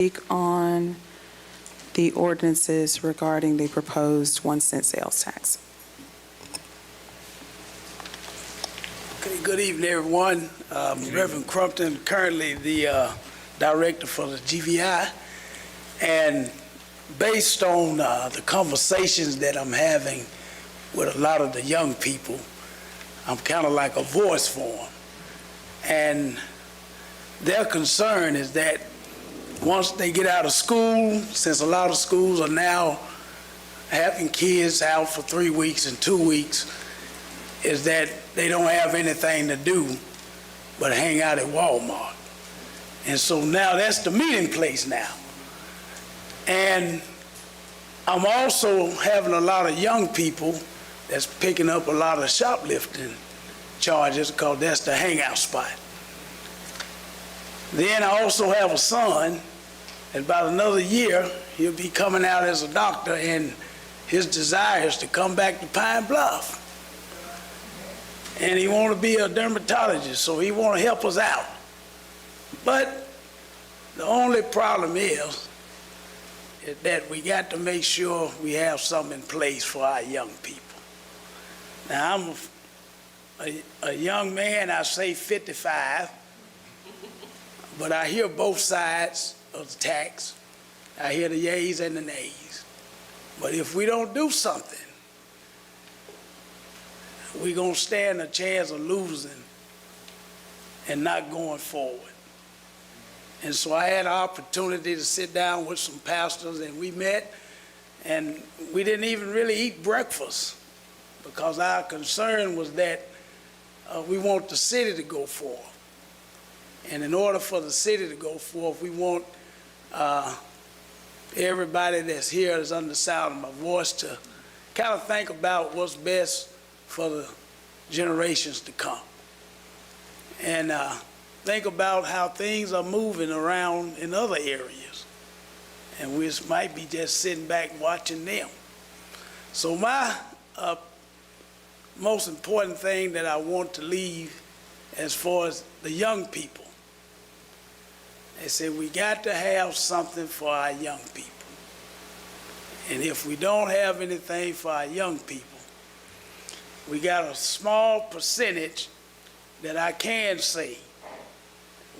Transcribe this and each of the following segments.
Speak on the ordinances regarding the proposed 1-cent sales tax. Okay, good evening, everyone. Reverend Crumpton, currently the director for the GVI, and based on the conversations that I'm having with a lot of the young people, I'm kind of like a voice for them. And their concern is that once they get out of school, since a lot of schools are now having kids out for 3 weeks and 2 weeks, is that they don't have anything to do but hang out at Walmart. And so now that's the meeting place now. And I'm also having a lot of young people that's picking up a lot of shoplifting charges because that's the hangout spot. Then I also have a son. In about another year, he'll be coming out as a doctor, and his desire is to come back to Pine Bluff. And he want to be a dermatologist, so he want to help us out. But the only problem is that we got to make sure we have something in place for our young people. Now, I'm a young man, I say 55, but I hear both sides of the tax. I hear the yays and the nays. But if we don't do something, we're going to stand a chance of losing and not going forward. And so I had an opportunity to sit down with some pastors, and we met, and we didn't even really eat breakfast because our concern was that we want the city to go forth. And in order for the city to go forth, we want everybody that's here that's under the sound of my voice to kind of think about what's best for the generations to come. And think about how things are moving around in other areas. And we might be just sitting back watching them. So my most important thing that I want to leave as far as the young people, they said we got to have something for our young people. And if we don't have anything for our young people, we got a small percentage that I can say.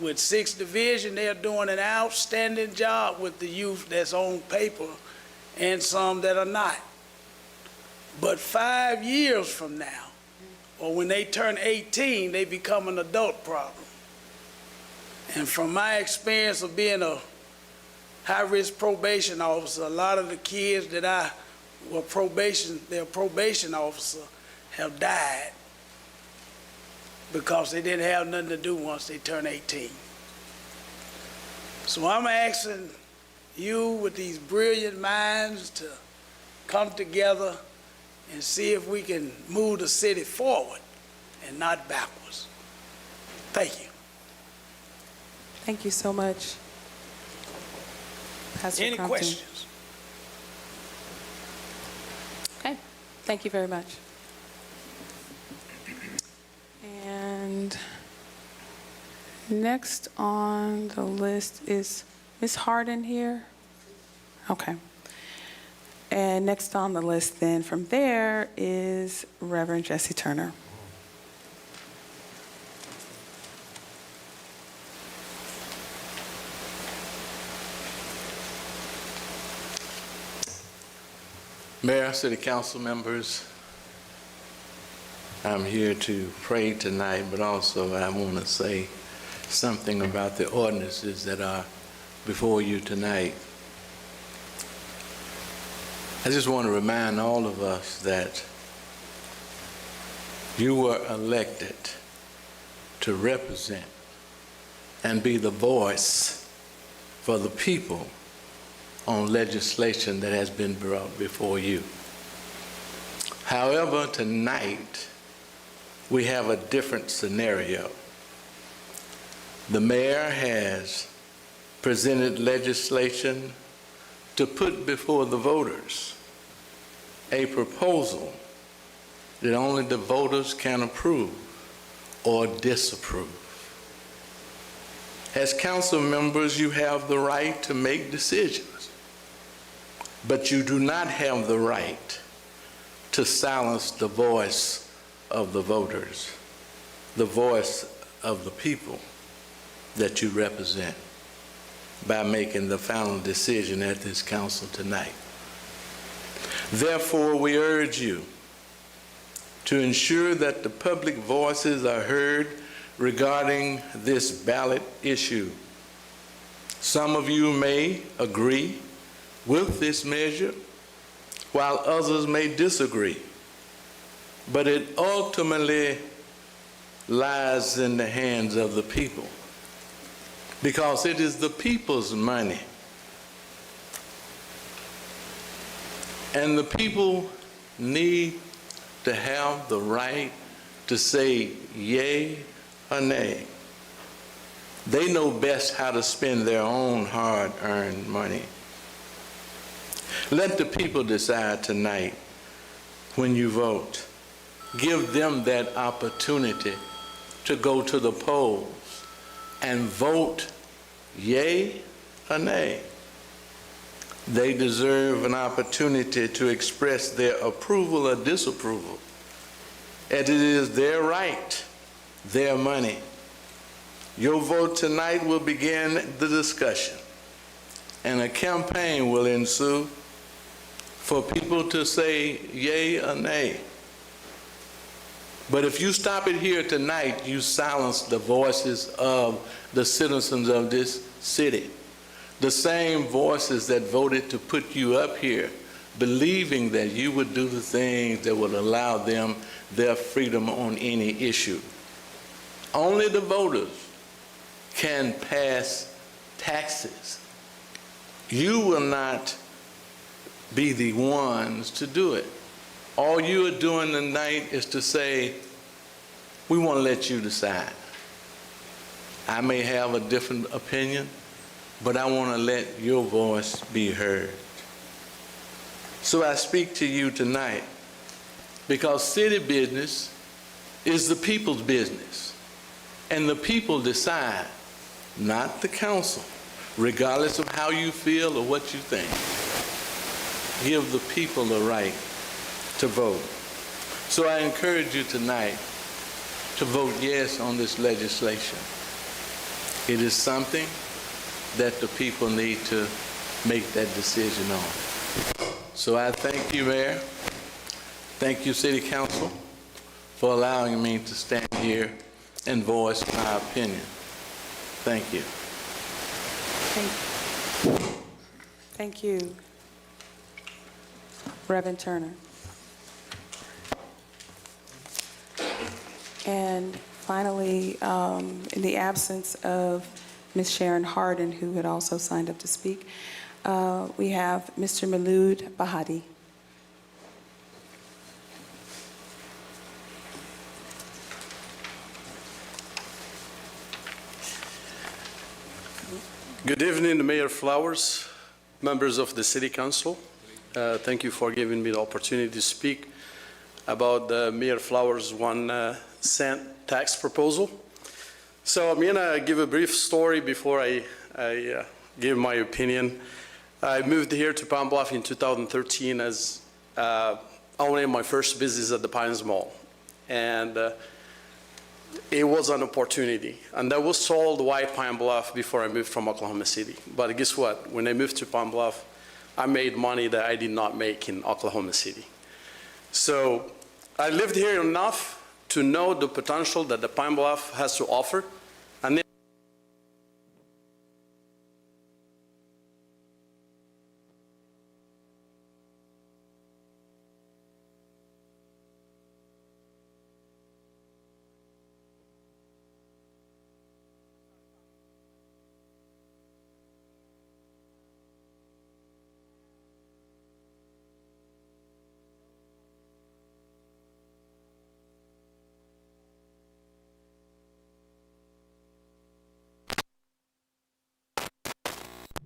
With 6th Division, they're doing an outstanding job with the youth that's on paper and some that are not. But 5 years from now, or when they turn 18, they become an adult problem. And from my experience of being a high-risk probation officer, a lot of the kids that I were their probation officer have died because they didn't have nothing to do once they turned 18. So I'm asking you with these brilliant minds to come together and see if we can move the city forward and not backwards. Thank you. Thank you so much, Pastor Any Crumpton. questions? Okay, thank you very much. And next on the list is Ms. Harden here? Okay. And next on the list then from there is Reverend Jesse Turner. Mayor, City Council members, I'm here to pray tonight, but also I want to say something about the ordinances that are before you tonight. I just want to remind all of us that you were elected to represent and be the voice for the people on legislation that has been brought before you. However, tonight, we have a different scenario. The mayor has presented legislation to put before the voters a proposal that only the voters can approve or disapprove. As council members, you have the right to make decisions, but you do not have the right to silence the voice of the voters, the voice of the people that you represent by making the final decision at this council tonight. Therefore, we urge you to ensure that the public voices are heard regarding this ballot issue. Some of you may agree with this measure, while others may disagree. But it ultimately lies in the hands of the people, because it is the people's money. And the people need to have the right to say yay or nay. They know best how to spend their own hard-earned money. Let the people decide tonight when you vote. Give them that opportunity to go to the polls and vote yay or nay. They deserve an opportunity to express their approval or disapproval. And it is their right, their money. Your vote tonight will begin the discussion, and a campaign will ensue for people to say yay or nay. But if you stop it here tonight, you silence the voices of the citizens of this city. The same voices that voted to put you up here, believing that you would do the things that would allow them their freedom on any issue. Only the voters can pass taxes. You will not be the ones to do it. All you are doing tonight is to say, we want to let you decide. I may have a different opinion, but I want to let your voice be heard. So I speak to you tonight because city business is the people's business, and the people decide, not the council, regardless of how you feel or what you think. Give the people the right to vote. So I encourage you tonight to vote yes on this legislation. It is something that the people need to make that decision on. So I thank you, Mayor. Thank you, City Council, for allowing me to stand here and voice my opinion. Thank you. Thank you, Reverend Turner. And finally, in the absence of Ms. Sharon Hardin, who had also signed up to speak, we have Mr. Maulud Bahati. Good evening, Mayor Flowers, members of the City Council. Thank you for giving me the opportunity to speak about the Mayor Flowers 1 cent tax proposal. So I'm gonna give a brief story before I give my opinion. I moved here to Palm Bluff in 2013 as owning my first business at the Pines Mall. And it was an opportunity. And I was sold White Pine Bluff before I moved from Oklahoma City. But guess what? When I moved to Palm Bluff, I made money that I did not make in Oklahoma City. So I lived here enough to know the potential that the Pine Bluff has to offer. And then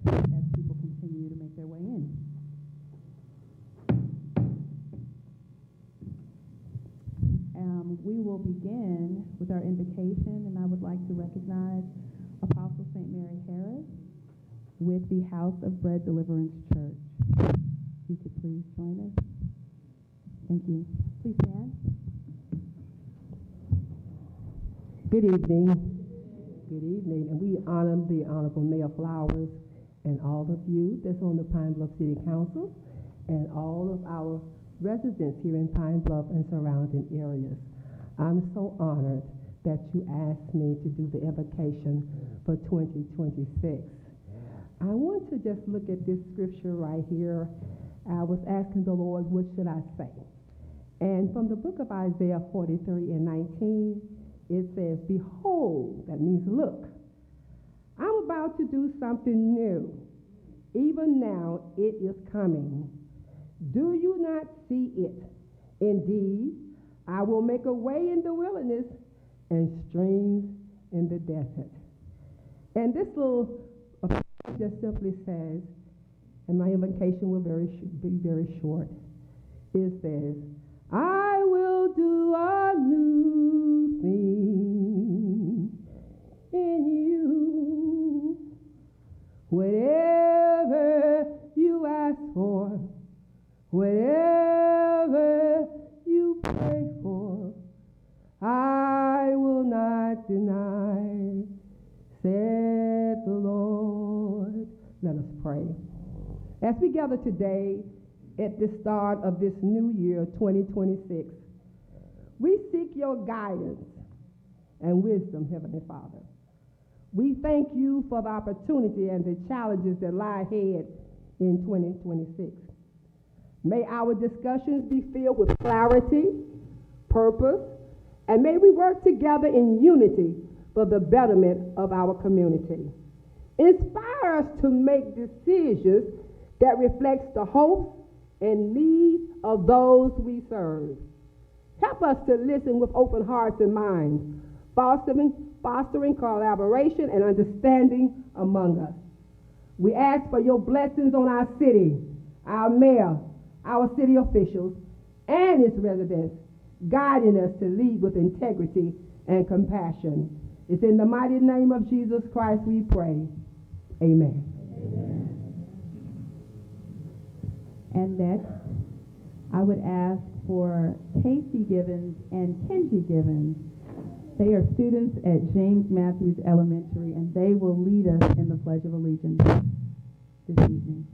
As people continue to make their way in. We will begin with our invocation, and I would like to recognize Apostle St. Mary Harris with the House of Bread Deliverance Church. If you could please join us. Thank you. Please stand. Good evening. Good evening. And we honor the Honorable Mayor Flowers and all of you that's on the Pine Bluff City Council and all of our residents here in Pine Bluff and surrounding areas. I'm so honored that you asked me to do the invocation for 2026. I want to just look at this scripture right here. I was asking the Lord, what should I say? And from the book of Isaiah 43 and 19, it says, behold, that means look, I'm about to do something new. Even now it is coming. Do you not see it? Indeed, I will make a way in the wilderness and streams in the desert. And this little just simply says, and my invocation will be very short, it says, I will do a new thing in you. Whatever you ask for, whatever you pray for, I will not deny, said the Lord. Let us pray. As we gather today at the start of this new year, 2026, we seek your guidance and wisdom, Heavenly Father. We thank you for the opportunity and the challenges that lie ahead in 2026. May our discussions be filled with clarity, purpose, and may we work together in unity for the betterment of our community. Inspire us to make decisions that reflects the hopes and needs of those we serve. Help us to listen with open hearts and minds, fostering collaboration and understanding among us. We ask for your blessings on our city, our mayor, our city officials, and its residents, guiding us to lead with integrity and compassion. It's in the mighty name of Jesus Christ we pray. Amen. Amen. And next, I would ask for Casey Givens and Kenji Givens. They are students at James Matthews Elementary, and they will lead us in the Pledge of Allegiance this evening.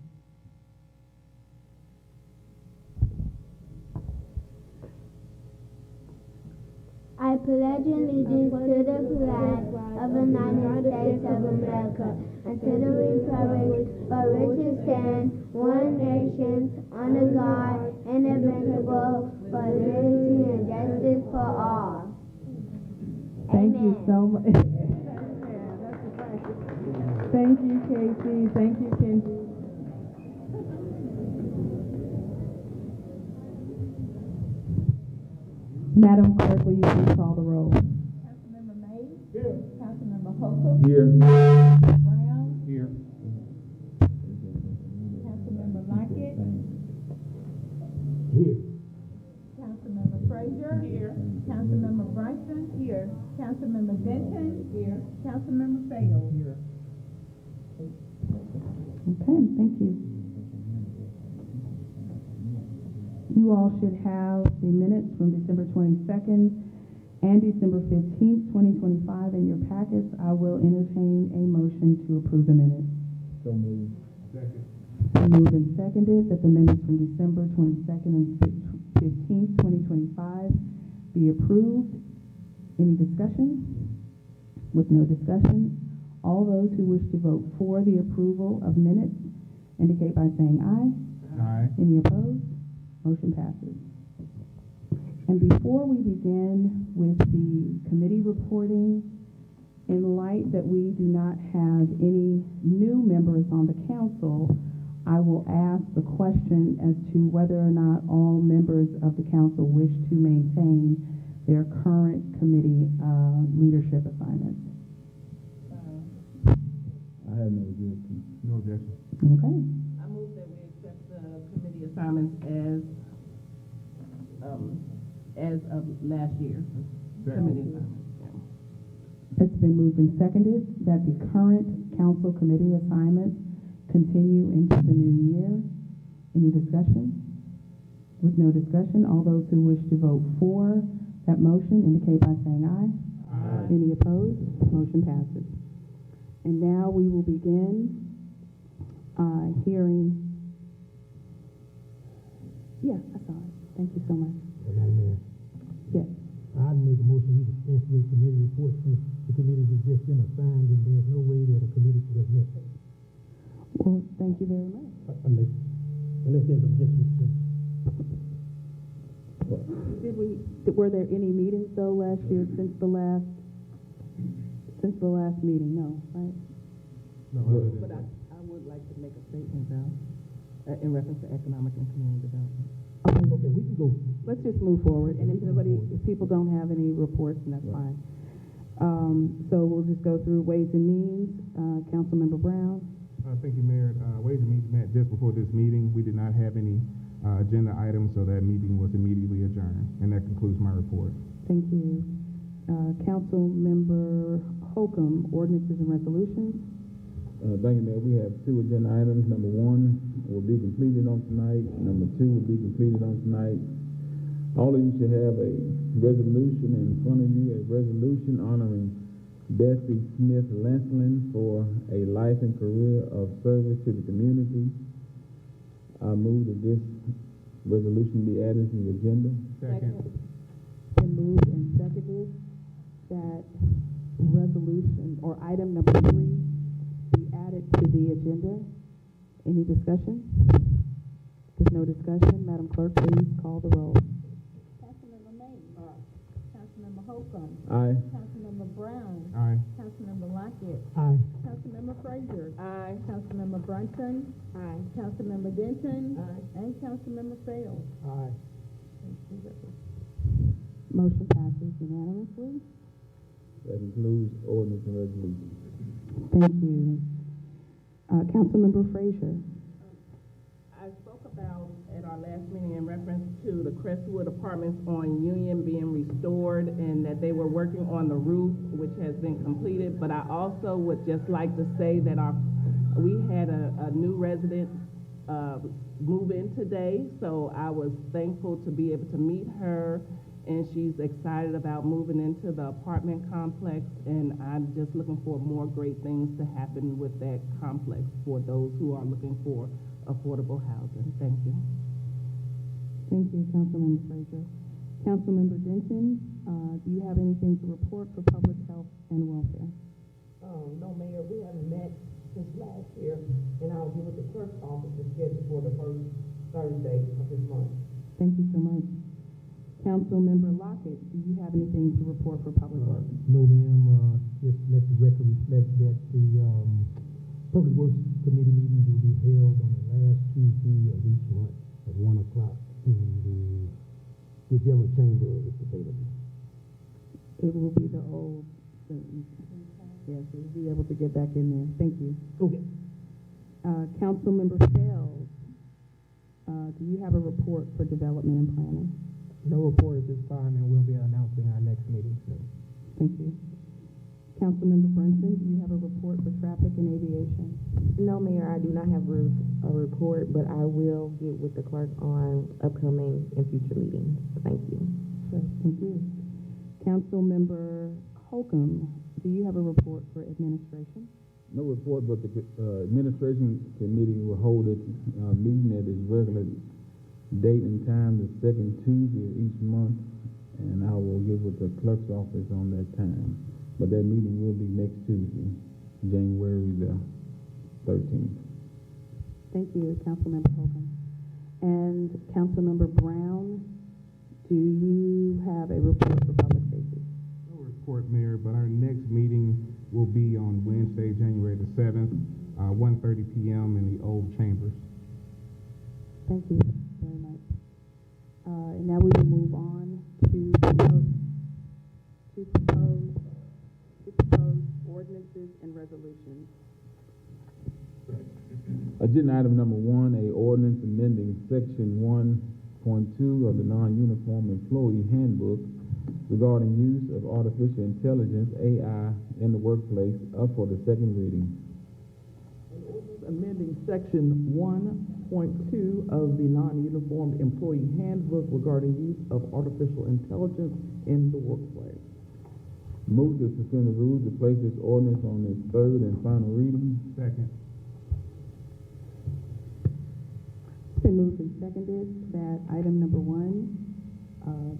I pledge allegiance to the flag of the United States of America and to the republic for which it stands, one nation, under God, indivisible, for liberty and justice for all. Thank Amen. you so much. Thank you, Casey. Thank you, Kenji. Madam Clerk, will you please call the roll? Councilmember Mays? Here. Councilmember Holcomb? Here. Brown? Here. Councilmember Lockett? Here. Councilmember Frazier? Here. Councilmember Bryson? Here. Councilmember Denton? Here. Councilmember Fails? Here. Okay, thank you. You all should have the minutes from December 22nd and December 15th, 2025 in your packets. I will entertain a motion to approve the minutes. So moved. Second. Moved and seconded that the minutes from December 22nd and 15th, 2025 be approved. Any discussion? With no discussion, all those who wish to vote for the approval of minutes indicate by saying aye. Aye. Any opposed? Motion passes. And before we begin with the committee reporting, in light that we do not have any new members on the council, I will ask the question as to whether or not all members of the council wish to maintain their current committee leadership assignments. I have no objection. No objection. Okay. I move that we accept the committee assignments as of last year. Committee assignments. It's been moved and seconded that the current council committee assignments continue into the new year. Any discussion? With no discussion, all those who wish to vote for that motion indicate by saying aye. Aye. Any opposed? Motion passes. And now we will begin hearing. Yeah, I saw it. Thank you so much. Madam Mayor, Yes. I'd make a motion we dispense with committee reports since the committee has just been assigned and there's no way that a committee could have met. Well, thank you very much. Unless there's objections to. Were there any meetings though last year since the last meeting? No, right? No, But I would like to make a statement though, in reference to economic and community development. Okay, we can go. Let's just move forward, and if people don't have any reports, then that's fine. So we'll just go through Ways and Means. Councilmember Brown. Thank you, Mayor. Ways and Means met just before this meeting. We did not have any agenda items, so that meeting was immediately adjourned. And that concludes my report. Thank you. Councilmember Holcomb, Ordinances and Resolutions. Thank you, Mayor. We have two agenda items. Number one will be completed on tonight. Number two will be completed on tonight. All of you should have a resolution in front of you, a resolution honoring Bessie Smith Lancelin for a life and career of service to the community. I move that this resolution be added to the agenda. Second. Been moved and seconded that resolution or item number 3 be added to the agenda. Any discussion? With no discussion, Madam Clerk, please call the roll. Councilmember Mays. Councilmember Holcomb. Aye. Councilmember Brown. Aye. Councilmember Lockett. Aye. Councilmember Frazier. Aye. Councilmember Brunson. Aye. Councilmember Denton. Aye. And Councilmember Fails. Aye. Motion passes unanimously. That includes ordinance and resolution. Thank you. Councilmember Frazier. I spoke about at our last meeting in reference to the Crestwood Apartments on Union being restored and that they were working on the roof, which has been completed. But I also would just like to say that we had a new resident move in today, so I was thankful to be able to meet her, and she's excited about moving into the apartment complex, and I'm just looking for more great things to happen with that complex for those who are looking for affordable housing. Thank you. Thank you, Councilmember Frazier. Councilmember Denton, do you have anything to report for public health and welfare? No, Mayor, we haven't met since last year, and I'll be with the clerk's office to schedule for the first Thursday of this month. Thank you so much. Councilmember Lockett, do you have anything to report for public works? No, ma'am. Just let the record reflect that the Public Works Committee meetings will be held on the last Tuesday of each month at 1 o'clock in whichever chamber is available. It will be the old sentence. Yes, we'll be able to get back in there. Thank you. Okay. Councilmember Fails, do you have a report for development and planning? No report at this time, and we'll be announcing our next meeting soon. Thank you. Councilmember Brunson, do you have a report for traffic and aviation? No, Mayor, I do not have a report, but I will get with the clerk on upcoming and future meetings. Thank you. Sure, thank you. Councilmember Holcomb, do you have a report for administration? No report, but the administration committee will hold its meeting at its regular date and time, the second Tuesday of each month, and I will get with the clerk's office on that time. But that meeting will be next Tuesday, January the 13th. Thank you, Councilmember Holcomb. And Councilmember Brown, do you have a report for public safety? No report, Mayor, but our next meeting will be on Wednesday, January the 7th, 1:30 p.m. in the old chambers. Thank you very much. And now we will move on to proposed ordinances and resolutions. Agenda item number 1, a ordinance amending section 1.2 of the non-uniform employee handbook regarding use of artificial intelligence, AI, in the workplace, up for the second reading. Amending section 1.2 of the non-uniformed employee handbook regarding use of artificial intelligence in the workplace. Move to suspend the rules to place this ordinance on its third and final reading. Second. It's been moved and seconded that item number 1,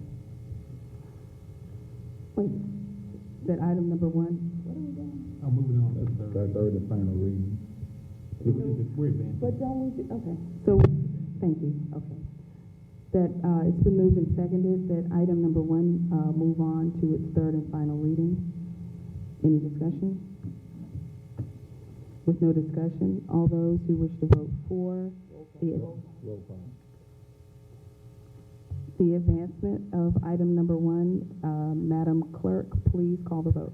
that item number 1, what are we doing? I'm moving on to the Third and final reading. We're advancing. But don't we, okay, so, thank you, okay. That, it's been moved and seconded that item number 1, move on to its third and final reading. Any discussion? With no discussion, all those who wish to vote for the advancement of item number 1, Madam Clerk, please call the vote.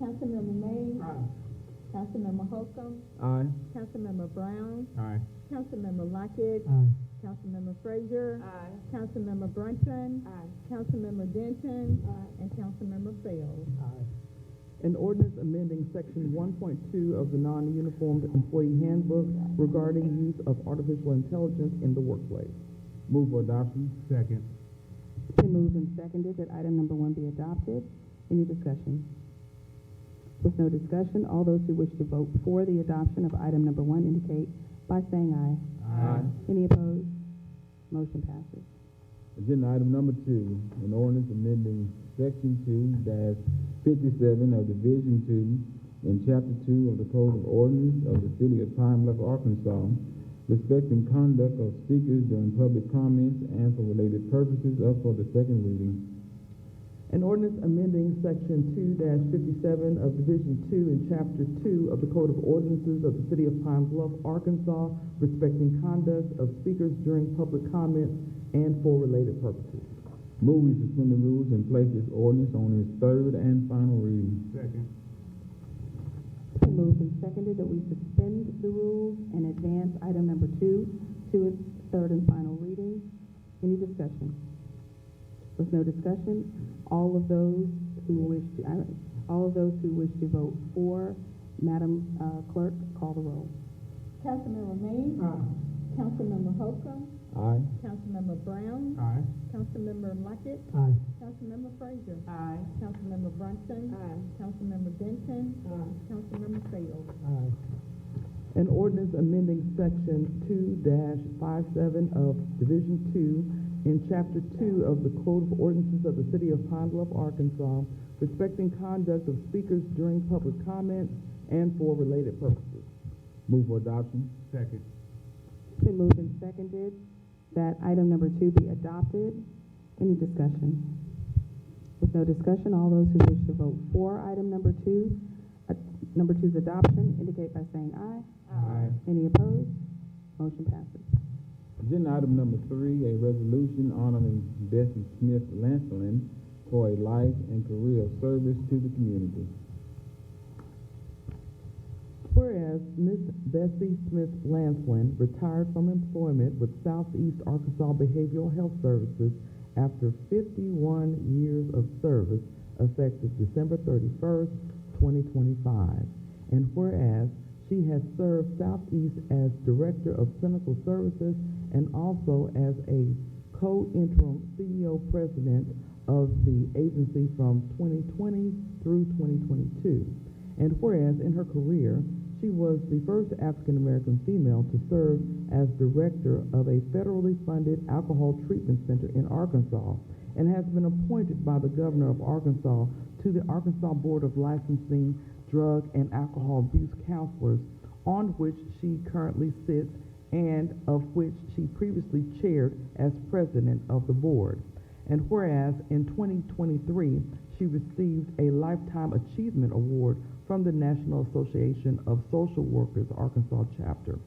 Councilmember Mays. Aye. Councilmember Holcomb. Aye. Councilmember Brown. Aye. Councilmember Lockett. Aye. Councilmember Frazier. Aye. Councilmember Brunson. Aye. Councilmember Denton. And Councilmember Fails. An ordinance amending section 1.2 of the non-uniformed employee handbook regarding use of artificial intelligence in the workplace. Move for adoption. Second. It's been moved and seconded that item number 1 be adopted. Any discussion? With no discussion, all those who wish to vote for the adoption of item number 1 indicate by saying aye. Aye. Any opposed? Motion passes. Agenda item number 2, an ordinance amending section 2-57 of Division 2 in Chapter 2 of the Code of Ordinance of the City of Pine Bluff, Arkansas, respecting conduct of speakers during public comments and for related purposes, up for the second reading. An ordinance amending section 2-57 of Division 2 in Chapter 2 of the Code of Ordinances of the City of Pine Bluff, Arkansas, respecting conduct of speakers during public comment and for related purposes. Move we suspend the rules and place this ordinance on its third and final reading. Second. It's been moved and seconded that we suspend the rules and advance item number 2 to its third and final reading. Any discussion? With no discussion, all of those who wish to vote for, Madam Clerk, call the roll. Councilmember Mays. Aye. Councilmember Holcomb. Aye. Councilmember Brown. Aye. Councilmember Lockett. Aye. Councilmember Frazier. Aye. Councilmember Brunson. Aye. Councilmember Denton. Aye. Councilmember Fails. Aye. An ordinance amending section 2-57 of Division 2 in Chapter 2 of the Code of Ordinances of the City of Pine Bluff, Arkansas, respecting conduct of speakers during public comment and for related purposes. Move for adoption. Second. It's been moved and seconded that item number 2 be adopted. Any discussion? With no discussion, all those who wish to vote for item number 2's adoption, indicate by saying aye. Aye. Any opposed? Motion passes. Agenda item number 3, a resolution honoring Bessie Smith Lancelin for a life and career of service to the community. Whereas Ms. Bessie Smith Lancelin retired from employment with Southeast Arkansas Behavioral Health Services after 51 years of service, effective December 31st, 2025. And whereas she has served Southeast as Director of Clinical Services and also as a co-interim CEO president of the agency from 2020 through 2022. And whereas in her career, she was the first African-American female to serve as director of a federally funded alcohol treatment center in Arkansas and has been appointed by the governor of Arkansas to the Arkansas Board of Licensing Drug and Alcohol Abuse Counselors, on which she currently sits and of which she previously chaired as president of the board. And whereas in 2023, she received a Lifetime Achievement Award from the National Association of Social Workers Arkansas chapter.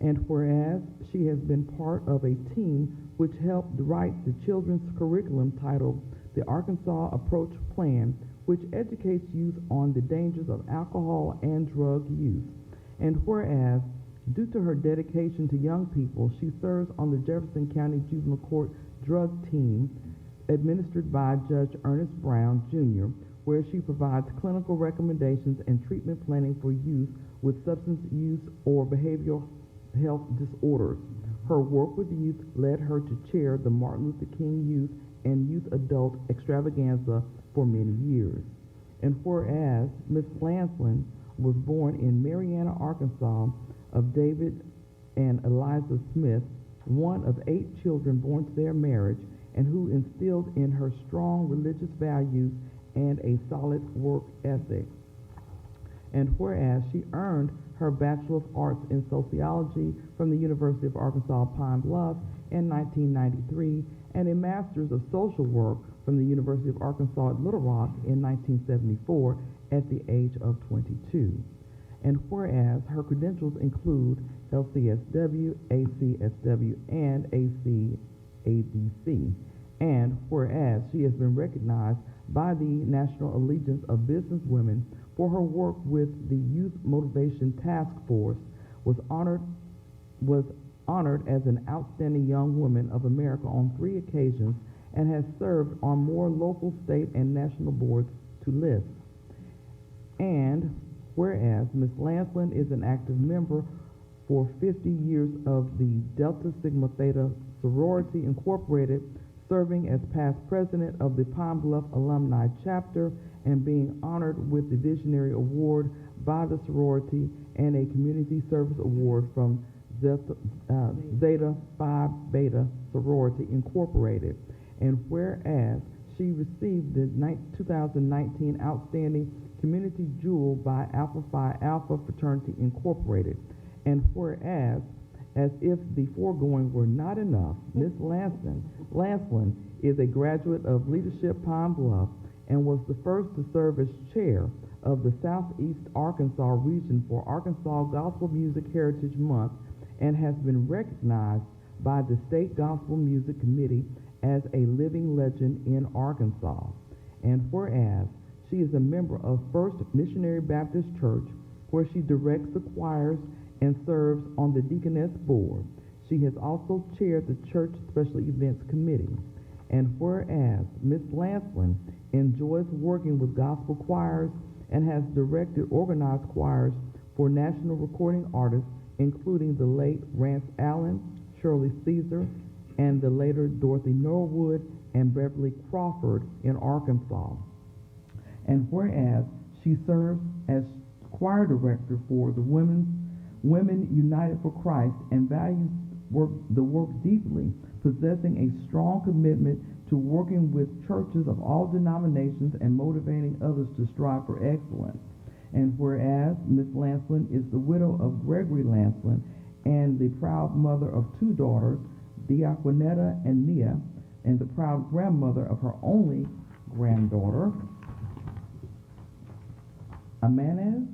And whereas she has been part of a team which helped write the children's curriculum titled the Arkansas Approach Plan, which educates youth on the dangers of alcohol and drug use. And whereas, due to her dedication to young people, she serves on the Jefferson County Juvenile Court Drug Team administered by Judge Ernest Brown, Jr., where she provides clinical recommendations and treatment planning for youth with substance use or behavioral health disorders. Her work with youth led her to chair the Martin Luther King Youth and Youth Adult Extravaganza for many years. And whereas Ms. Lanslin was born in Marianna, Arkansas, of David and Eliza Smith, one of 8 children born to their marriage, and who instilled in her strong religious values and a solid work ethic. And whereas she earned her Bachelor of Arts in Sociology from the University of Arkansas Pine Bluff in 1993 and a Master's of Social Work from the University of Arkansas at Little Rock in 1974 at the age of 22. And whereas her credentials include LCSW, ACSW, and ACADC. And whereas she has been recognized by the National Alliance of Businesswomen for her work with the Youth Motivation Task Force, was honored as an outstanding young woman of America on 3 occasions, and has served on more local, state, and national boards to list. And whereas Ms. Lanslin is an active member for 50 years of the Delta Sigma Theta Sorority Incorporated, serving as past president of the Pine Bluff Alumni Chapter and being honored with the Visionary Award by the sorority and a Community Service Award from Zeta Phi Beta Sorority Incorporated. And whereas she received the 2019 Outstanding Community Jewel by Alpha Phi Alpha Fraternity Incorporated. And whereas, as if the foregoing were not enough, Ms. Lanslin is a graduate of Leadership Pine Bluff and was the first to serve as chair of the Southeast Arkansas region for Arkansas Gospel Music Heritage Month, and has been recognized by the State Gospel Music Committee as a living legend in Arkansas. And whereas she is a member of First Missionary Baptist Church, where she directs the choirs and serves on the Deaconess Board. She has also chaired the Church Special Events Committee. And whereas Ms. Lanslin enjoys working with gospel choirs and has directed organized choirs for national recording artists, including the late Rance Allen, Shirley Caesar, and the later Dorothy Norwood and Beverly Crawford in Arkansas. And whereas she serves as choir director for the Women United for Christ and values the work deeply, possessing a strong commitment to working with churches of all denominations and motivating others to strive for excellence. And whereas Ms. Lanslin is the widow of Gregory Lanslin and the proud mother of 2 daughters, Diaconetta and Nia, and the proud grandmother of her only granddaughter, Amanez,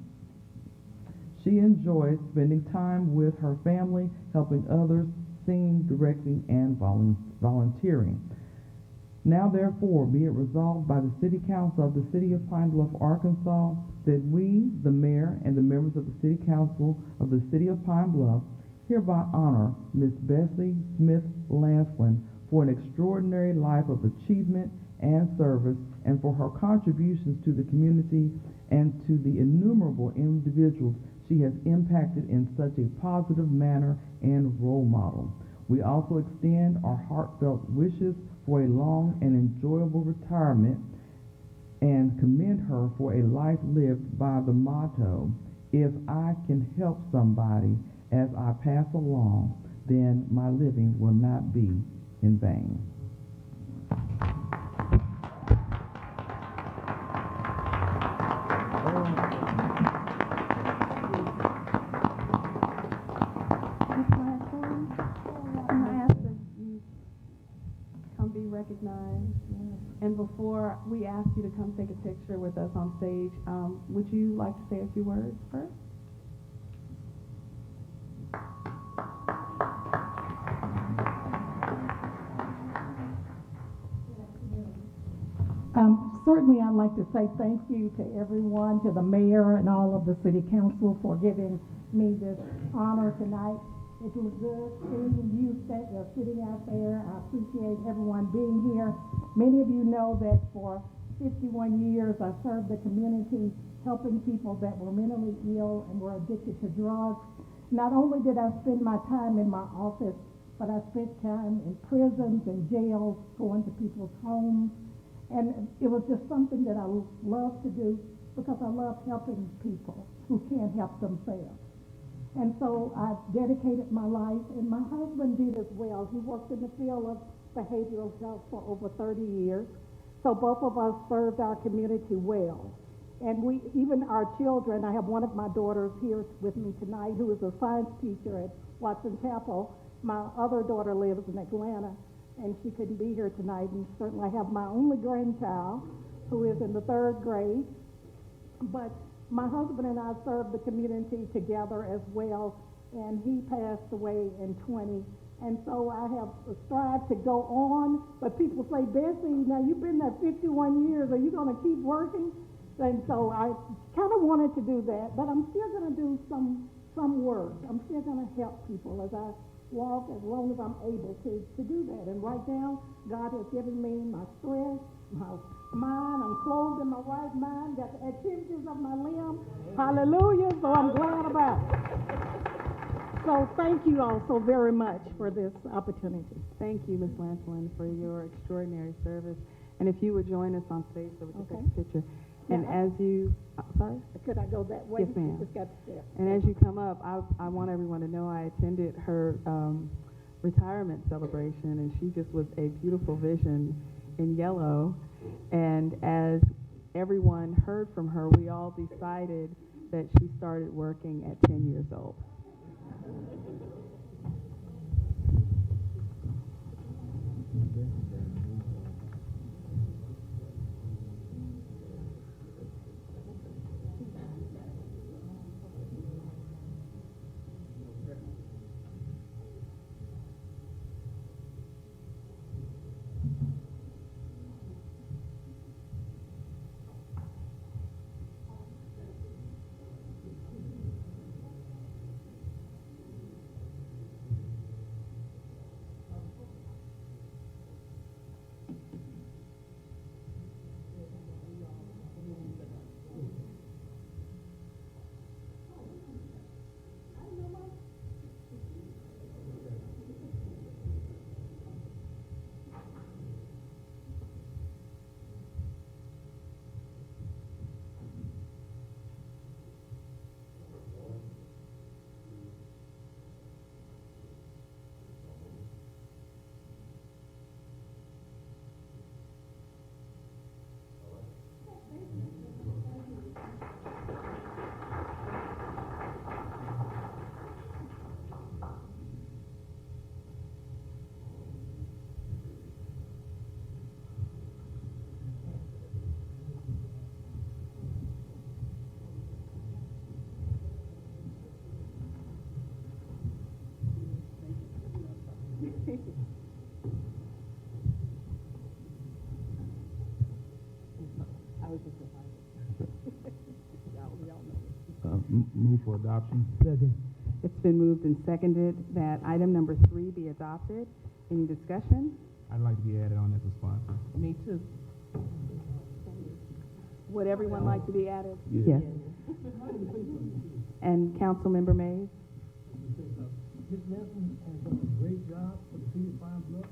she enjoys spending time with her family, helping others, singing, directing, and volunteering. Now, therefore, be it resolved by the City Council of the City of Pine Bluff, Arkansas, that we, the Mayor, and the members of the City Council of the City of Pine Bluff, hereby honor Ms. Bessie Smith Lanslin for an extraordinary life of achievement and service, and for her contributions to the community and to the innumerable individuals she has impacted in such a positive manner and role model. We also extend our heartfelt wishes for a long and enjoyable retirement and commend her for a life lived by the motto, if I can help somebody as I pass along, then my living will not be in vain. Recognized. And before we ask you to come take a picture with us on stage, would you like to say a few words first? Certainly, I'd like to say thank you to everyone, to the mayor and all of the city council for giving me this honor tonight. It was good seeing you sitting out there. I appreciate everyone being here. Many of you know that for 51 years I served the community helping people that were mentally ill and were addicted to drugs. Not only did I spend my time in my office, but I spent time in prisons and jails, going to people's homes. And it was just something that I love to do because I love helping people who can't help themselves. And so I dedicated my life, and my husband did as well. He worked in the field of behavioral health for over 30 years. So both of us served our community well. And even our children, I have one of my daughters here with me tonight who is a science teacher at Watson Chapel. My other daughter lives in Atlanta, and she couldn't be here tonight. And certainly I have my only grandchild who is in the 3rd grade. But my husband and I served the community together as well, and he passed away in 20. And so I have strived to go on, but people say, Bessie, now you've been there 51 years, are you going to keep working? And so I kind of wanted to do that, but I'm still going to do some work. I'm still going to help people as I walk, as long as I'm able to do that. And right now, God has given me my strength, my mind, I'm clothed in my right mind, got the activities of my limb. Hallelujah, so I'm glad about it. So thank you all so very much for this opportunity. Thank you, Ms. Lancelin, for your extraordinary service. And if you would join us on stage so we can take a picture. And as you, sorry? Could I go that way? Yes, ma'am. Just got to step. And as you come up, I want everyone to know I attended her retirement celebration, and she just was a beautiful vision in yellow. And as everyone heard from her, we all decided that she started working at 10 years old. Move for adoption. Second. It's been moved and seconded that item number 3 be adopted. Any discussion? I'd like to be added on as a sponsor. Me too. Would everyone like to be added? Yes. And Councilmember Mays? Ms. Nelson has done a great job for the city of Pine Bluff.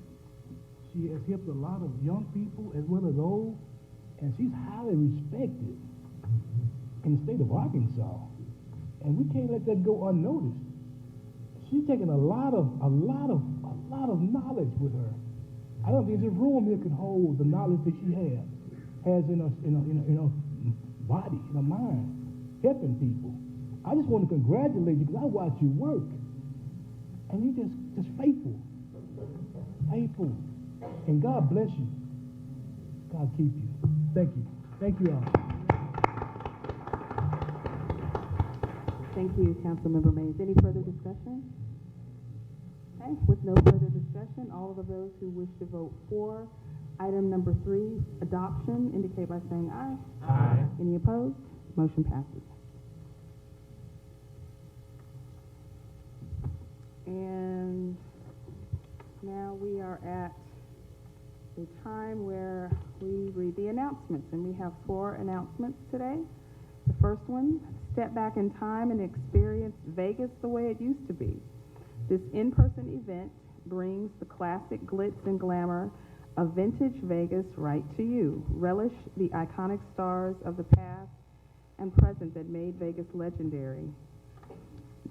She has helped a lot of young people as well as old, and she's highly respected in the state of Arkansas. And we can't let that go unnoticed. She's taken a lot of knowledge with her. I don't think this room here can hold the knowledge that she has in her body, in her mind, helping people. I just want to congratulate you because I watch you work, and you just faithful, and God bless you. God keep you. Thank you all. Thank you, Councilmember Mays. Any further discussion? Okay, with no further discussion, all of those who wish to vote for item number 3, adoption, indicate by saying aye. Aye. Any opposed? Motion passes. And now we are at the time where we read the announcements, and we have 4 announcements today. The first one, step back in time and experience Vegas the way it used to be. This in-person event brings the classic glitz and glamour of vintage Vegas right to you. Relish the iconic stars of the past and present that made Vegas legendary.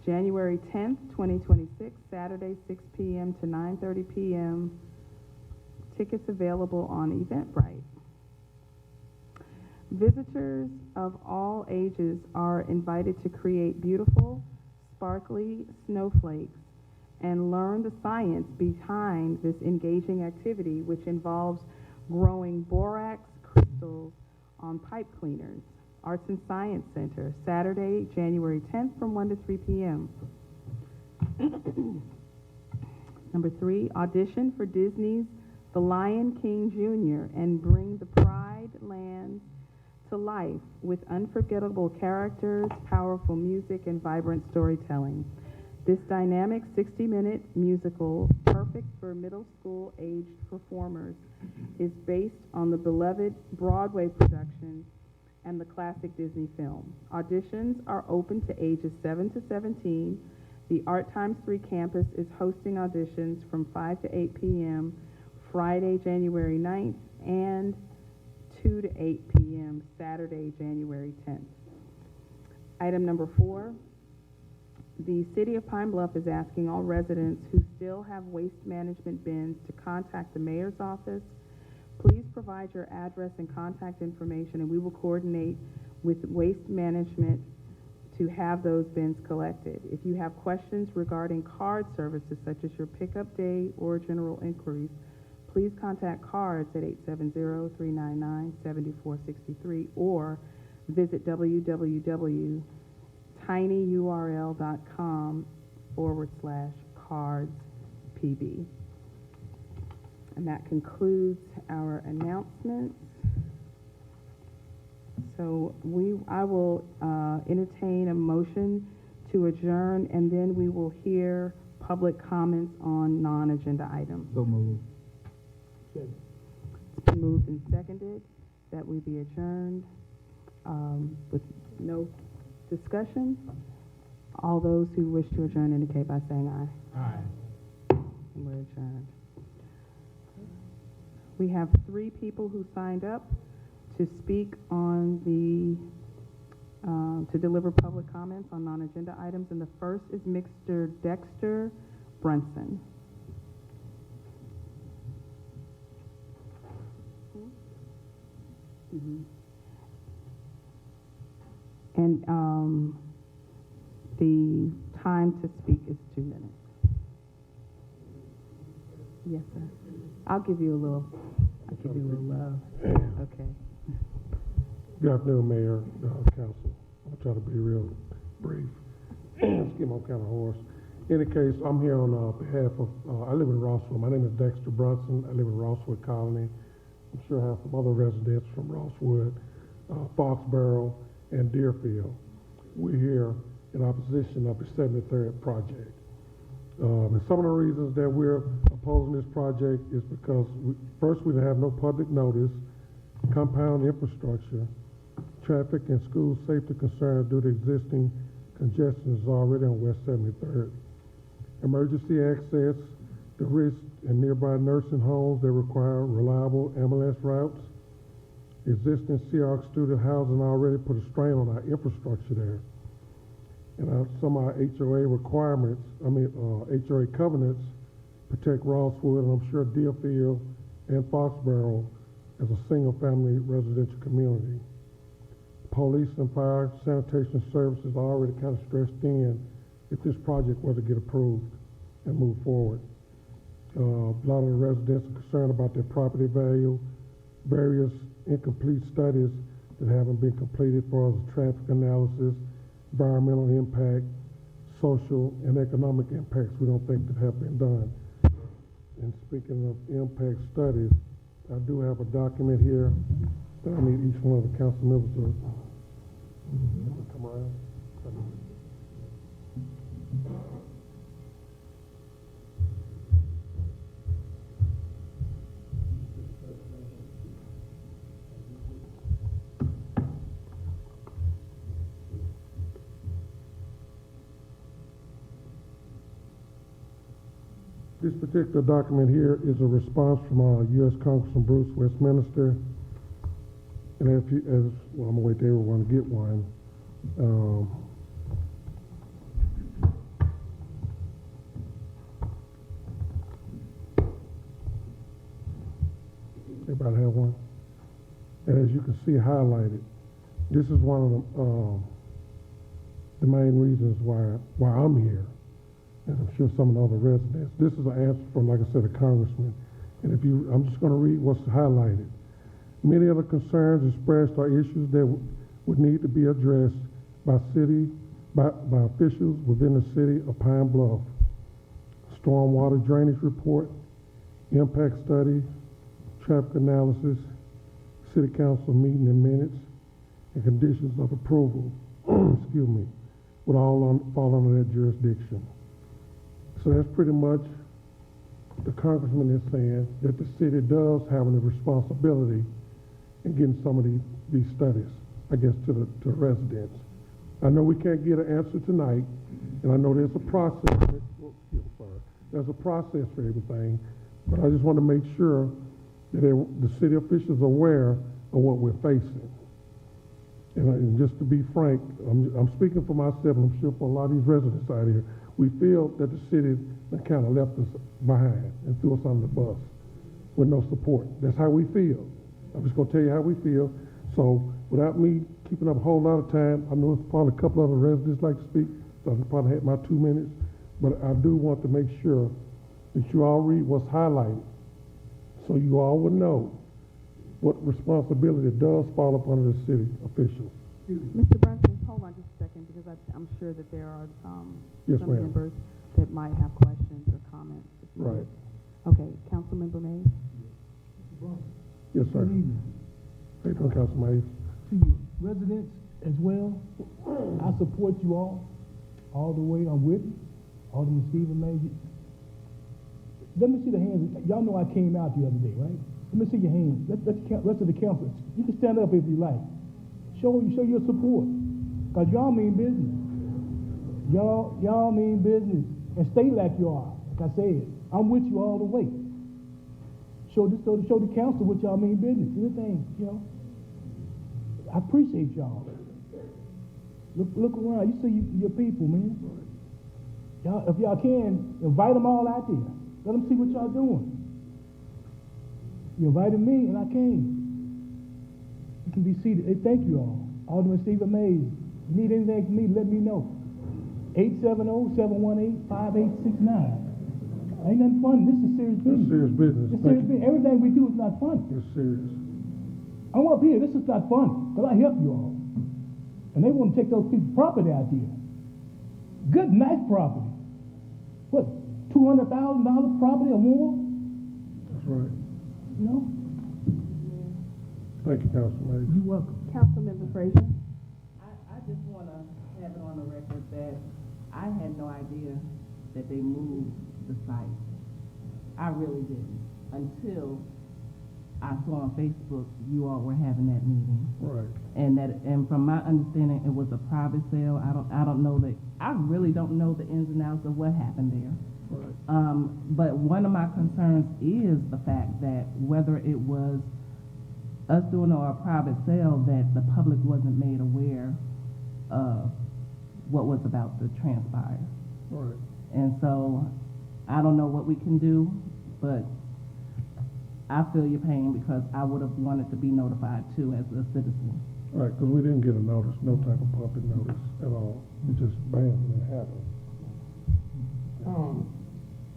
January 10th, 2026, Saturday, 6 p.m. to 9:30 p.m. Tickets available on Eventbrite. Visitors of all ages are invited to create beautiful, sparkly snowflakes and learn the science behind this engaging activity, which involves growing borax crystals on pipe cleaners. Arts and Science Center, Saturday, January 10th from 1 to 3 p.m. Number 3, audition for Disney's The Lion King Jr. and bring the Pride Lands to life with unforgettable characters, powerful music, and vibrant storytelling. This dynamic 60-minute musical, perfect for middle school-aged performers, is based on the beloved Broadway production and the classic Disney film. Auditions are open to ages 7 to 17. The Art Times 3 campus is hosting auditions from 5 to 8 p.m. Friday, January 9th, and 2 to 8 p.m. Saturday, January 10th. Item number 4, the City of Pine Bluff is asking all residents who still have waste management bins to contact the mayor's office. Please provide your address and contact information, and we will coordinate with waste management to have those bins collected. If you have questions regarding card services such as your pickup day or general inquiries, please contact CARDS at 870-399-7463 or visit www.tinyurl.com/cardspb. And that concludes our announcements. So I will entertain a motion to adjourn, and then we will hear public comments on non-agenda items. So moved. It's been moved and seconded that we be adjourned with no discussion. All those who wish to adjourn indicate by saying aye. Aye. And we're adjourned. We have 3 people who signed up to speak on the, to deliver public comments on non-agenda items, and the first is Mr. Dexter Brunson. Mm-hmm. And the time to speak is 2 minutes. Yes, sir. I'll give you a little love. Okay. Good afternoon, Mayor, Council. I'll try to be real brief. Excuse me, I'm kind of hoarse. In any case, I'm here on behalf of, I live in Rosswood. My name is Dexter Brunson. I live in Rosswood Colony. I'm sure I have some other residents from Rosswood, Foxborough, and Deerfield. We're here in opposition of the 73rd project. And some of the reasons that we're opposing this project is because first, we have no public notice, compound infrastructure, traffic and school safety concerns due to existing congestion is already on West 73rd. Emergency access, the risk in nearby nursing homes that require reliable ambulance routes. Existing CROC student housing already put a strain on our infrastructure there. And some of our HOA requirements, HOA covenants protect Rosswood, and I'm sure Deerfield and Foxborough as a single-family residential community. Police and fire sanitation services are already kind of stressed in if this project were to get approved and move forward. A lot of the residents are concerned about their property value, various incomplete studies that haven't been completed for traffic analysis, environmental impact, social and economic impacts we don't think that have been done. And speaking of impact studies, I do have a document here that I need each one of the council members to come around. This particular document here is a response from U.S. Congressman Bruce Westminster. And well, I'm gonna wait till everyone to get one. Everybody have one? And as you can see highlighted, this is one of the main reasons why I'm here. And I'm sure some of the other residents. This is an answer from, like I said, a congressman. And I'm just going to read what's highlighted. Many of the concerns expressed are issues that would need to be addressed by officials within the city of Pine Bluff. Stormwater drainage report, impact study, traffic analysis, city council meeting and minutes, and conditions of approval, excuse me, would all fall under that jurisdiction. So that's pretty much the congressman is saying that the city does have a responsibility in getting some of these studies, I guess, to residents. I know we can't get an answer tonight, and I know there's a process. There's a process for everything, but I just want to make sure that the city officials are aware of what we're facing. And just to be frank, I'm speaking for myself, and I'm sure for a lot of these residents out here, we feel that the city kind of left us behind and threw us under the bus with no support. That's how we feel. I'm just going to tell you how we feel. So without me keeping up a whole lot of time, I know it's probably a couple other residents like to speak, so I probably had my 2 minutes, but I do want to make sure that you all read what's highlighted so you all would know what responsibility does fall upon the city officials. Mr. Brunson, hold on just a second, because I'm sure that there are Yes, some ma'am. members that might have questions or comments. Right. Okay, Councilmember Mays? Yes, sir. Good evening. How you doing, Councilman Mays? To you, residents as well, I support you all the way. I'm with you. Alderman Stephen Mays. Let me see the hands. Y'all know I came out the other day, right? Let me see your hands. Let the rest of the council. You can stand up if you like. Show your support, cause y'all mean business. Y'all mean business, and stay like you are. Like I said, I'm with you all the way. Show the council what y'all mean business. Anything, I appreciate y'all. Look around. You see your people, man. Y'all, if y'all can, invite them all out there. Let them see what y'all doing. You invited me, and I came. You can be seated. Hey, thank you all. Alderman Stephen Mays. If you need anything from me, let me know. 870-718-5869. Ain't nothing fun. This is serious business. It's serious business. It's serious business. Everything we do is not fun. It's serious. I'm up here. This is not fun, because I help you all. And they want to take those people's property out here. Good, nice property. What, $200,000 property or more? That's right. You know? Thank you, Councilman. You're welcome. Councilmember Frazier? I just want to have it on the record that I had no idea that they moved the site. I really didn't until I saw on Facebook you all were having that meeting. Right. And from my understanding, it was a private sale. I don't know I really don't know the ins and outs of what happened there. Right. But one of my concerns is the fact that whether it was us doing or a private sale, that the public wasn't made aware of what was about to transpire. Right. And so I don't know what we can do, but I feel your pain because I would have wanted to be notified too as a citizen. Right, because we didn't get a notice, no type of public notice at all. It just bam, it happened.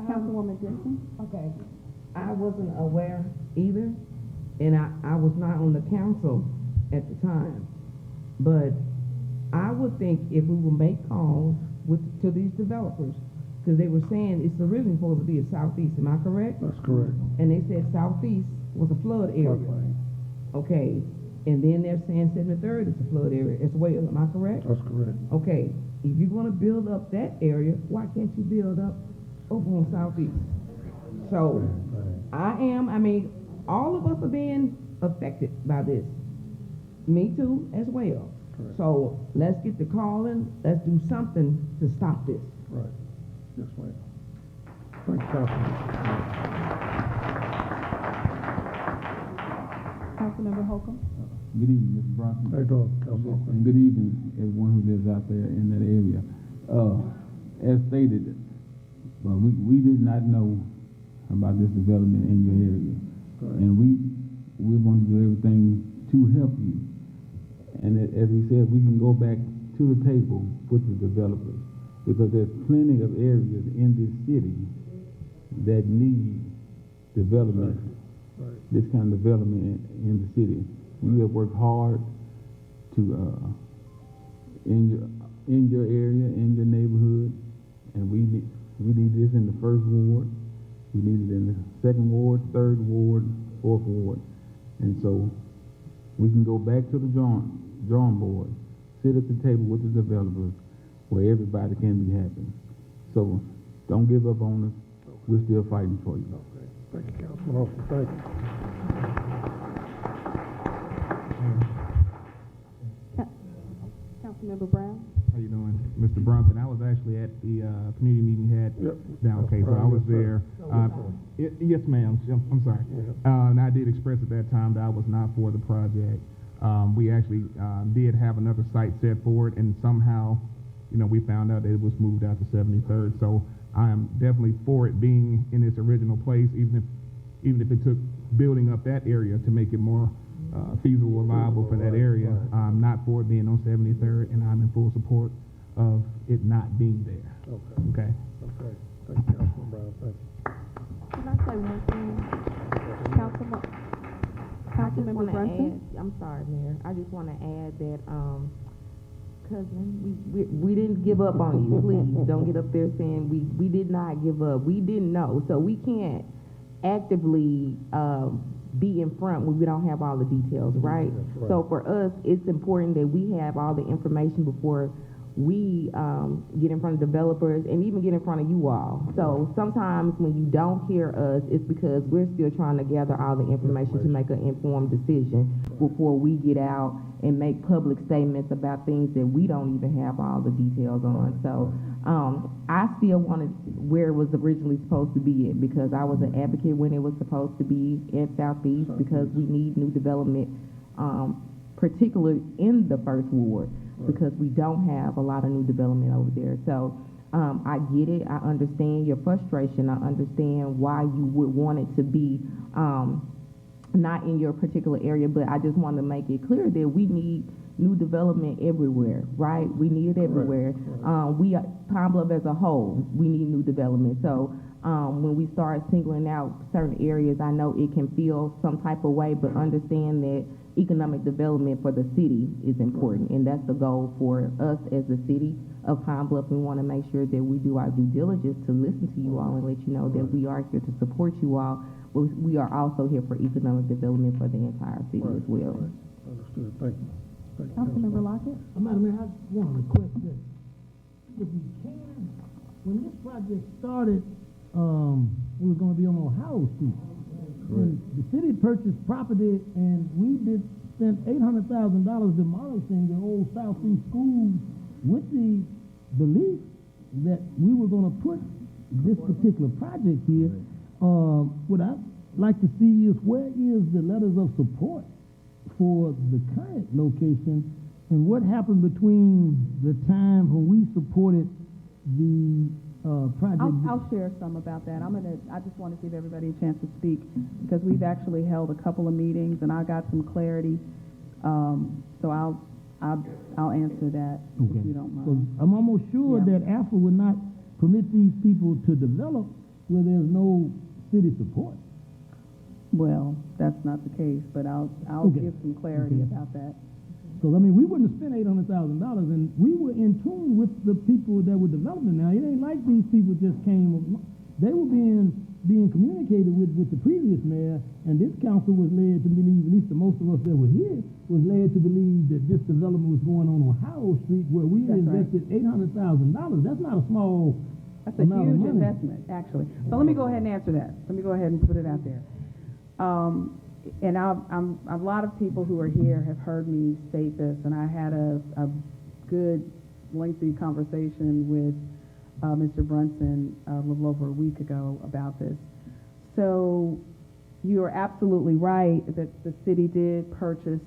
Councilwoman Dixon? Okay. I wasn't aware either, and I was not on the council at the time. But I would think if we would make calls to these developers, because they were saying it's originally supposed to be a southeast, am I correct? That's correct. And they said southeast was a flood area. Floodplain. Okay. And then they're saying 73rd is a flood area as well, am I correct? That's correct. Okay. If you're going to build up that area, why can't you build up over on southeast? So all of us are being affected by this. Me too, as well. Correct. So let's get the calling. Let's do something to stop this. Right. Yes, ma'am. Thank you. Councilmember Holcomb. Good evening, Mr. Bronson. How you doing, Councilman? And good evening, everyone who lives out there in that area. As stated, we did not know about this development in your area. Right. And we're going to do everything to help you. And as we said, we can go back to the table with the developers because there's plenty of areas in this city that need development, Right. this kind of development in the city. You have worked hard to in your area, in your neighborhood, and we need this in the first ward. We need it in the second ward, third ward, fourth ward, and so we can go back to the drawing board, sit at the table with the developers, where everybody can be happy. So don't give up on us. We're still fighting for you. Okay. Thank you, Councilman Austin. Thank you. Councilmember Brown? How you doing, Mr. Bronson? I was actually at the community meeting you had down Cape, so I was there. Yes, ma'am. I'm sorry. And I did express at that time that I was not for the project. We actually did have another site set for it, and somehow, we found out that it was moved out to 73rd. So I am definitely for it being in its original place, even if it took building up that area to make it more feasible or viable for that area. I'm not for it being on 73rd, and I'm in full support of it not being there. Okay. Okay. Thank you, Councilman Brown. Thank you. Can I say one thing? Councilmember Brunson? I'm sorry, Mayor. I just want to add that, cousin, we didn't give up on you. Please don't get up there saying we did not give up. We didn't know. So we can't actively be in front when we don't have all the details, right? Right. So for us, it's important that we have all the information before we get in front of developers and even get in front of you all. So sometimes when you don't hear us, it's because we're still trying to gather all the information to make an informed decision before we get out and make public statements about things that we don't even have all the details on. So I still wanted where it was originally supposed to be at, because I was an advocate when it was supposed to be in Southeast, because we need new development, particularly in the first ward, because we don't have a lot of new development over there. So I get it. I understand your frustration. I understand why you would want it to be not in your particular area, but I just want to make it clear that we need new development everywhere, right? We need it everywhere. We are, Pine Bluff as a whole, we need new development. So when we start singling out certain areas, I know it can feel some type of way, but understand that economic development for the city is important, and that's the goal for us as the city of Pine Bluff. We want to make sure that we do our due diligence to listen to you all and let you know that we are here to support you all, but we are also here for economic development for the entire city as well. Understood. Thank you. Thank you, Councilmember Lockett? Madam Mayor, I want to request that if we can, when this project started, it was going to be on Ohio Street. And the city purchased property, and we spent $800,000 demolishing the old Southeast schools with the belief that we were going to put this particular project here. What I'd like to see is, where is the letters of support for the current location, and what happened between the time when we supported the project? I'll share some about that. I just want to give everybody a chance to speak, because we've actually held a couple of meetings and I got some clarity. So I'll answer that, if you don't mind. So I'm almost sure that AFA would not permit these people to develop where there's no city support. Well, that's not the case, but I'll give some clarity about that. Because, we wouldn't have spent $800,000, and we were in tune with the people that were developing. Now, it ain't like these people just came. They were being communicated with the previous mayor, and this council was led to believe, at least the most of us that were here, was led to believe that this development was going on Ohio Street, where we invested $800,000. That's not a small That's a huge investment, actually. So let me go ahead and answer that. Let me go ahead and put it out there. And a lot of people who are here have heard me state this, and I had a good, lengthy conversation with Mr. Brunson a little over a week ago about this. So you are absolutely right that the city did purchase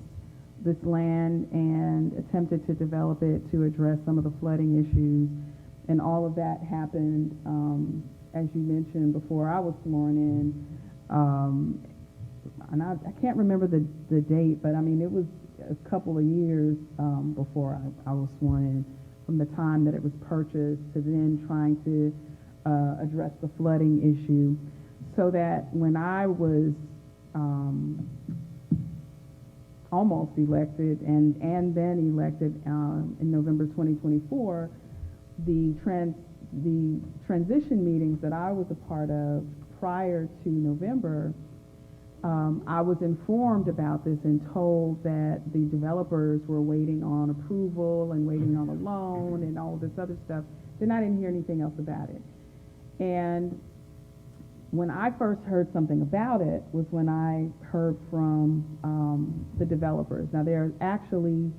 this land and attempted to develop it to address some of the flooding issues. And all of that happened, as you mentioned, before I was sworn in. And I can't remember the date, but I mean, it was a couple of years before I was sworn in, from the time that it was purchased to then trying to address the flooding issue. So that when I was almost elected and then elected in November 2024, the transition meetings that I was a part of prior to November, I was informed about this and told that the developers were waiting on approval and waiting on a loan and all this other stuff. Then I didn't hear anything else about it. And when I first heard something about it was when I heard from the developers. Now there are actually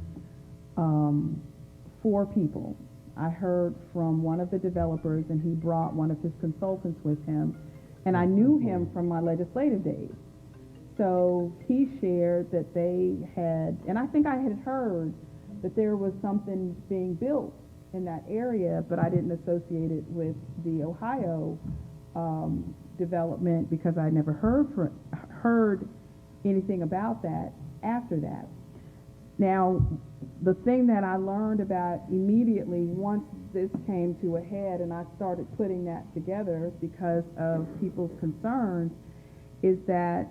4 people. I heard from one of the developers, and he brought one of his consultants with him, and I knew him from my legislative days. So he shared that they had, and I think I had heard that there was something being built in that area, but I didn't associate it with the Ohio development because I never heard anything about that after that. Now, the thing that I learned about immediately once this came to a head and I started putting that together because of people's concerns is that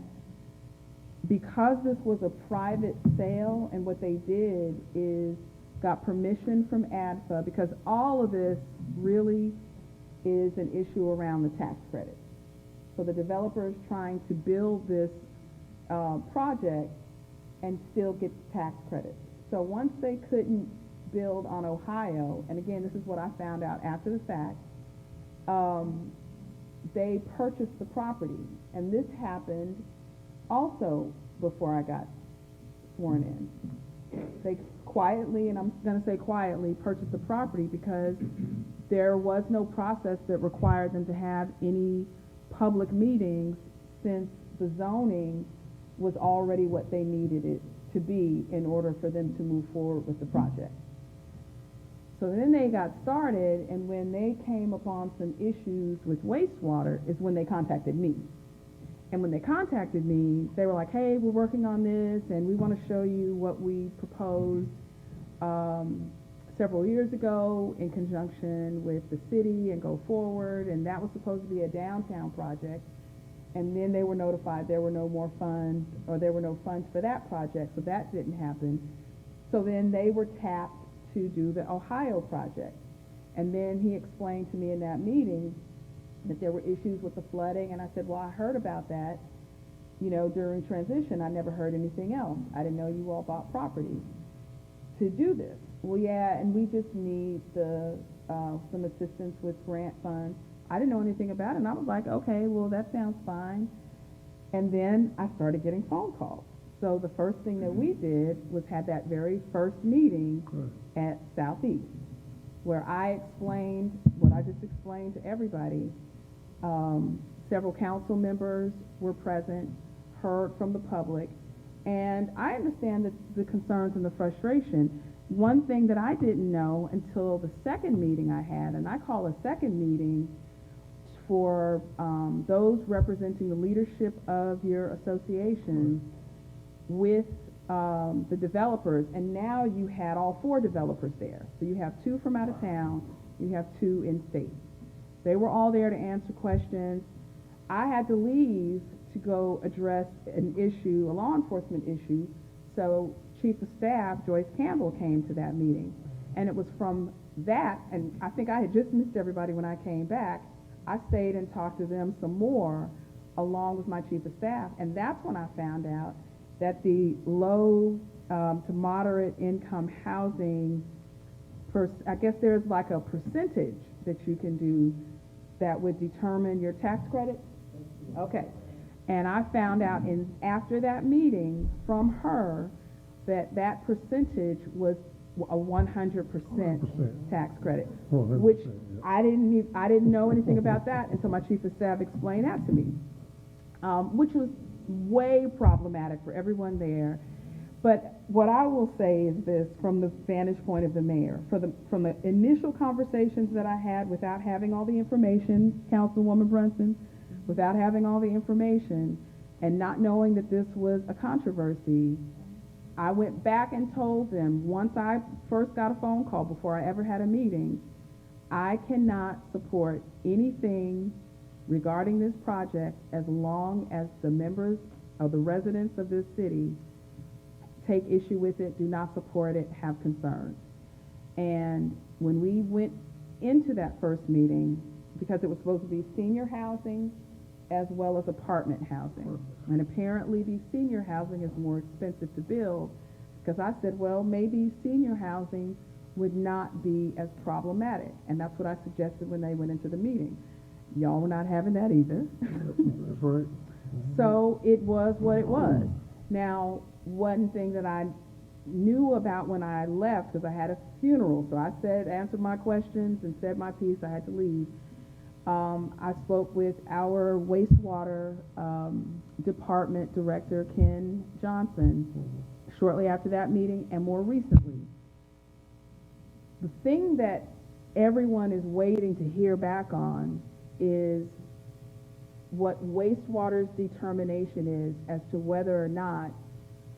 because this was a private sale, and what they did is got permission from ADFA, because all of this really is an issue around the tax credit. So the developer is trying to build this project and still get tax credits. So once they couldn't build on Ohio, and again, this is what I found out after the fact, they purchased the property. And this happened also before I got sworn in. They quietly, and I'm going to say quietly, purchased the property because there was no process that required them to have any public meetings, since the zoning was already what they needed it to be in order for them to move forward with the project. So then they got started, and when they came upon some issues with wastewater is when they contacted me. And when they contacted me, they were like, hey, we're working on this, and we want to show you what we proposed several years ago in conjunction with the city and go forward. And that was supposed to be a downtown project. And then they were notified there were no more funds, or there were no funds for that project, so that didn't happen. So then they were tapped to do the Ohio project. And then he explained to me in that meeting that there were issues with the flooding, and I said, well, I heard about that, during transition. I never heard anything else. I didn't know you all bought property to do this. Well, yeah, and we just need some assistance with grant funds. I didn't know anything about it, and I was like, okay, well, that sounds fine. And then I started getting phone calls. So the first thing that we did was have that very first meeting at Southeast, where I explained what I just explained to everybody. Several council members were present, heard from the public, and I understand the concerns and the frustration. One thing that I didn't know until the second meeting I had, and I call a second meeting for those representing the leadership of your association with the developers, and now you had all 4 developers there. So you have 2 from out of town, you have 2 in state. They were all there to answer questions. I had to leave to go address an issue, a law enforcement issue, so Chief of Staff Joyce Campbell came to that meeting. And it was from that, and I think I had just missed everybody when I came back, I stayed and talked to them some more along with my Chief of Staff, and that's when I found out that the low to moderate income housing, I guess there's like a percentage that you can do that would determine your tax credit. Okay. And I found out after that meeting from her that percentage was a 100% tax credit, 100%, which yeah. I didn't know anything about that until my chief of staff explained that to me, which was way problematic for everyone there. But what I will say is this, from the vantage point of the mayor, from the initial conversations that I had without having all the information, Councilwoman Brunson, without having all the information and not knowing that this was a controversy, I went back and told them, once I first got a phone call before I ever had a meeting, I cannot support anything regarding this project as long as the members of the residents of this city take issue with it, do not support it, have concerns. And when we went into that first meeting, because it was supposed to be senior housing as well as apartment housing, and apparently the senior housing is more expensive to build, because I said, well, maybe senior housing would not be as problematic, and that's what I suggested when they went into the meeting. Y'all were not having that either. That's right. So it was what it was. Now, one thing that I knew about when I left, because I had a funeral, so I answered my questions and said my piece, I had to leave. I spoke with our wastewater department director, Ken Johnson, shortly after that meeting and more recently. The thing that everyone is waiting to hear back on is what wastewater's determination is as to whether or not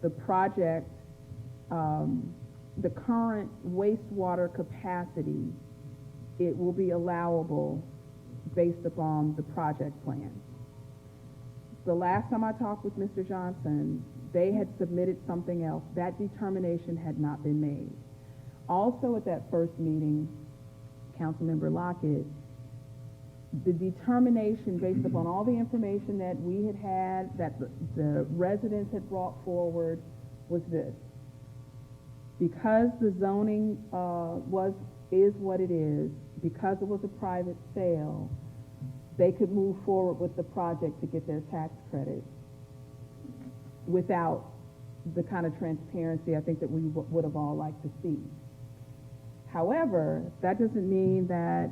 the project, the current wastewater capacity, it will be allowable based upon the project plan. The last time I talked with Mr. Johnson, they had submitted something else. That determination had not been made. Also at that first meeting, Councilmember Lockett, the determination based upon all the information that we had, that the residents had brought forward, was this. Because the zoning is what it is, because it was a private sale, they could move forward with the project to get their tax credit without the kind of transparency I think that we would have all liked to see. However, that doesn't mean that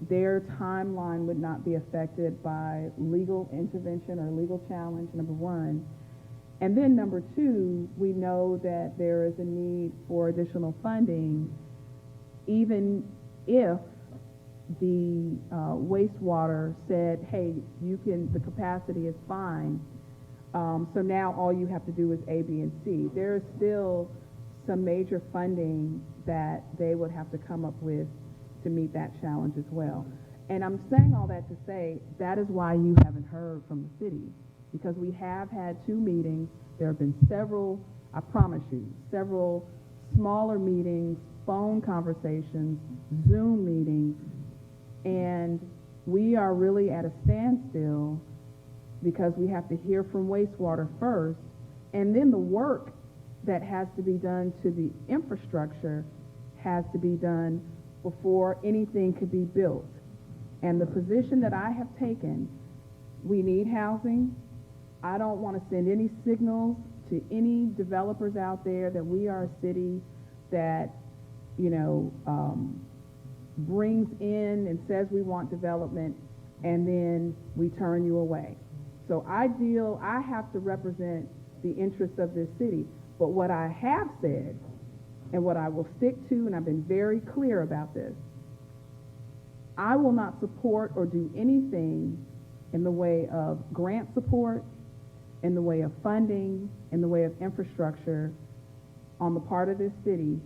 their timeline would not be affected by legal intervention or legal challenge, number one. And then number two, we know that there is a need for additional funding, even if the wastewater said, hey, the capacity is fine. So now all you have to do is A, B, and C. There is still some major funding that they would have to come up with to meet that challenge as well. And I'm saying all that to say that is why you haven't heard from the city, because we have had 2 meetings. There have been several, I promise you, several smaller meetings, phone conversations, Zoom meetings, and we are really at a standstill because we have to hear from wastewater first, and then the work that has to be done to the infrastructure has to be done before anything could be built. And the position that I have taken, we need housing. I don't want to send any signals to any developers out there that we are a city that, brings in and says we want development, and then we turn you away. So I have to represent the interests of this city. But what I have said, and what I will stick to, and I've been very clear about this, I will not support or do anything in the way of grant support, in the way of funding, in the way of infrastructure on the part of this city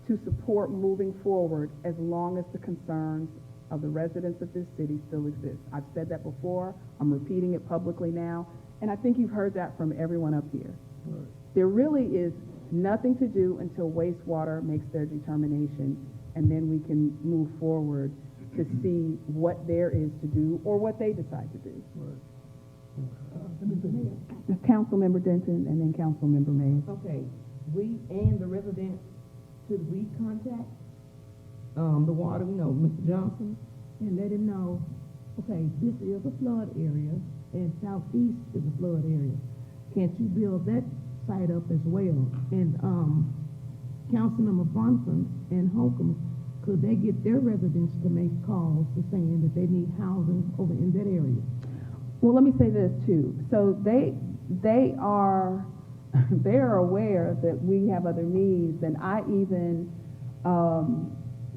to support moving forward as long as the concerns of the residents of this city still exist. I've said that before, I'm repeating it publicly now, and I think you've heard that from everyone up here. Right. There really is nothing to do until wastewater makes their determination, and then we can move forward to see what there is to do or what they decide to do. Right. Councilmember Denton and then Councilmember Mays. Okay, we and the residents, should we contact the water, Mr. Johnson, And let him know, okay, this is a flood area, and southeast is a flood area. Can't you build that site up as well. And, Councilmember Bronson and Holcomb, could they get their residents to make calls to saying that they need housing over in that area? Well, let me say this too. So they are aware that we have other needs, and I even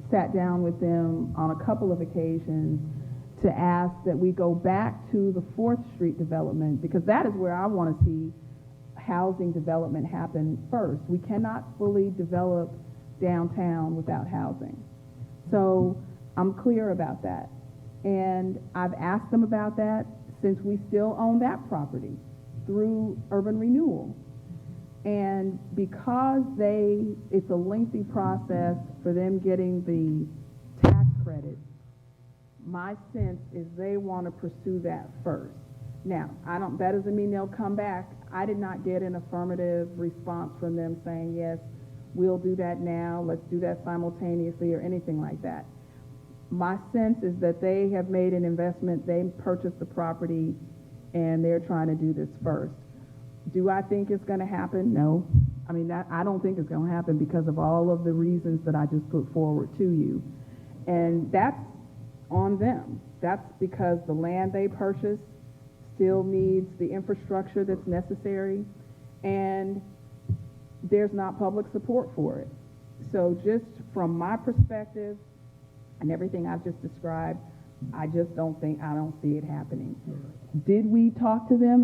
sat down with them on a couple of occasions to ask that we go back to the 4th Street development, because that is where I want to see housing development happen first. We cannot fully develop downtown without housing. So I'm clear about that. And I've asked them about that since we still own that property through urban renewal. And because it's a lengthy process for them getting the tax credit, my sense is they want to pursue that first. Now, that doesn't mean they'll come back. I did not get an affirmative response from them saying, yes, we'll do that now, let's do that simultaneously, or anything like that. My sense is that they have made an investment, they purchased the property, and they're trying to do this first. Do I think it's going to happen? No. I mean, I don't think it's going to happen because of all of the reasons that I just put forward to you. And that's on them. That's because the land they purchased still needs the infrastructure that's necessary, and there's not public support for it. So just from my perspective and everything I've just described, I don't see it happening. Did we talk to them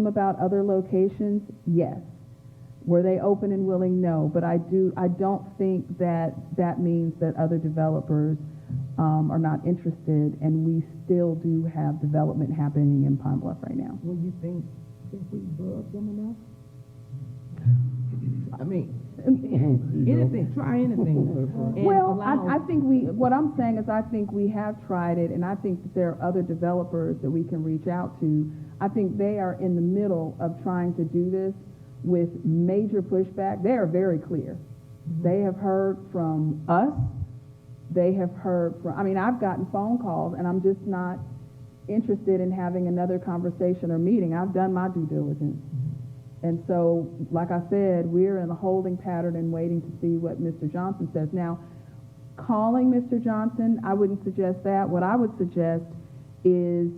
about other locations? Yes. Were they open and willing? No. But I don't think that means that other developers are not interested, and we still do have development happening in Pine Bluff right now. Well, you think we bugged them enough? I mean, anything, try anything. Well, I think what I'm saying is I think we have tried it, and I think that there are other developers that we can reach out to. I think they are in the middle of trying to do this with major pushback. They are very clear. Mm-hmm. They have heard from us. They have heard from, I've gotten phone calls, and I'm just not interested in having another conversation or meeting. I've done my due diligence. And so, like I said, we're in a holding pattern and waiting to see what Mr. Johnson says. Now, calling Mr. Johnson, I wouldn't suggest that. What I would suggest is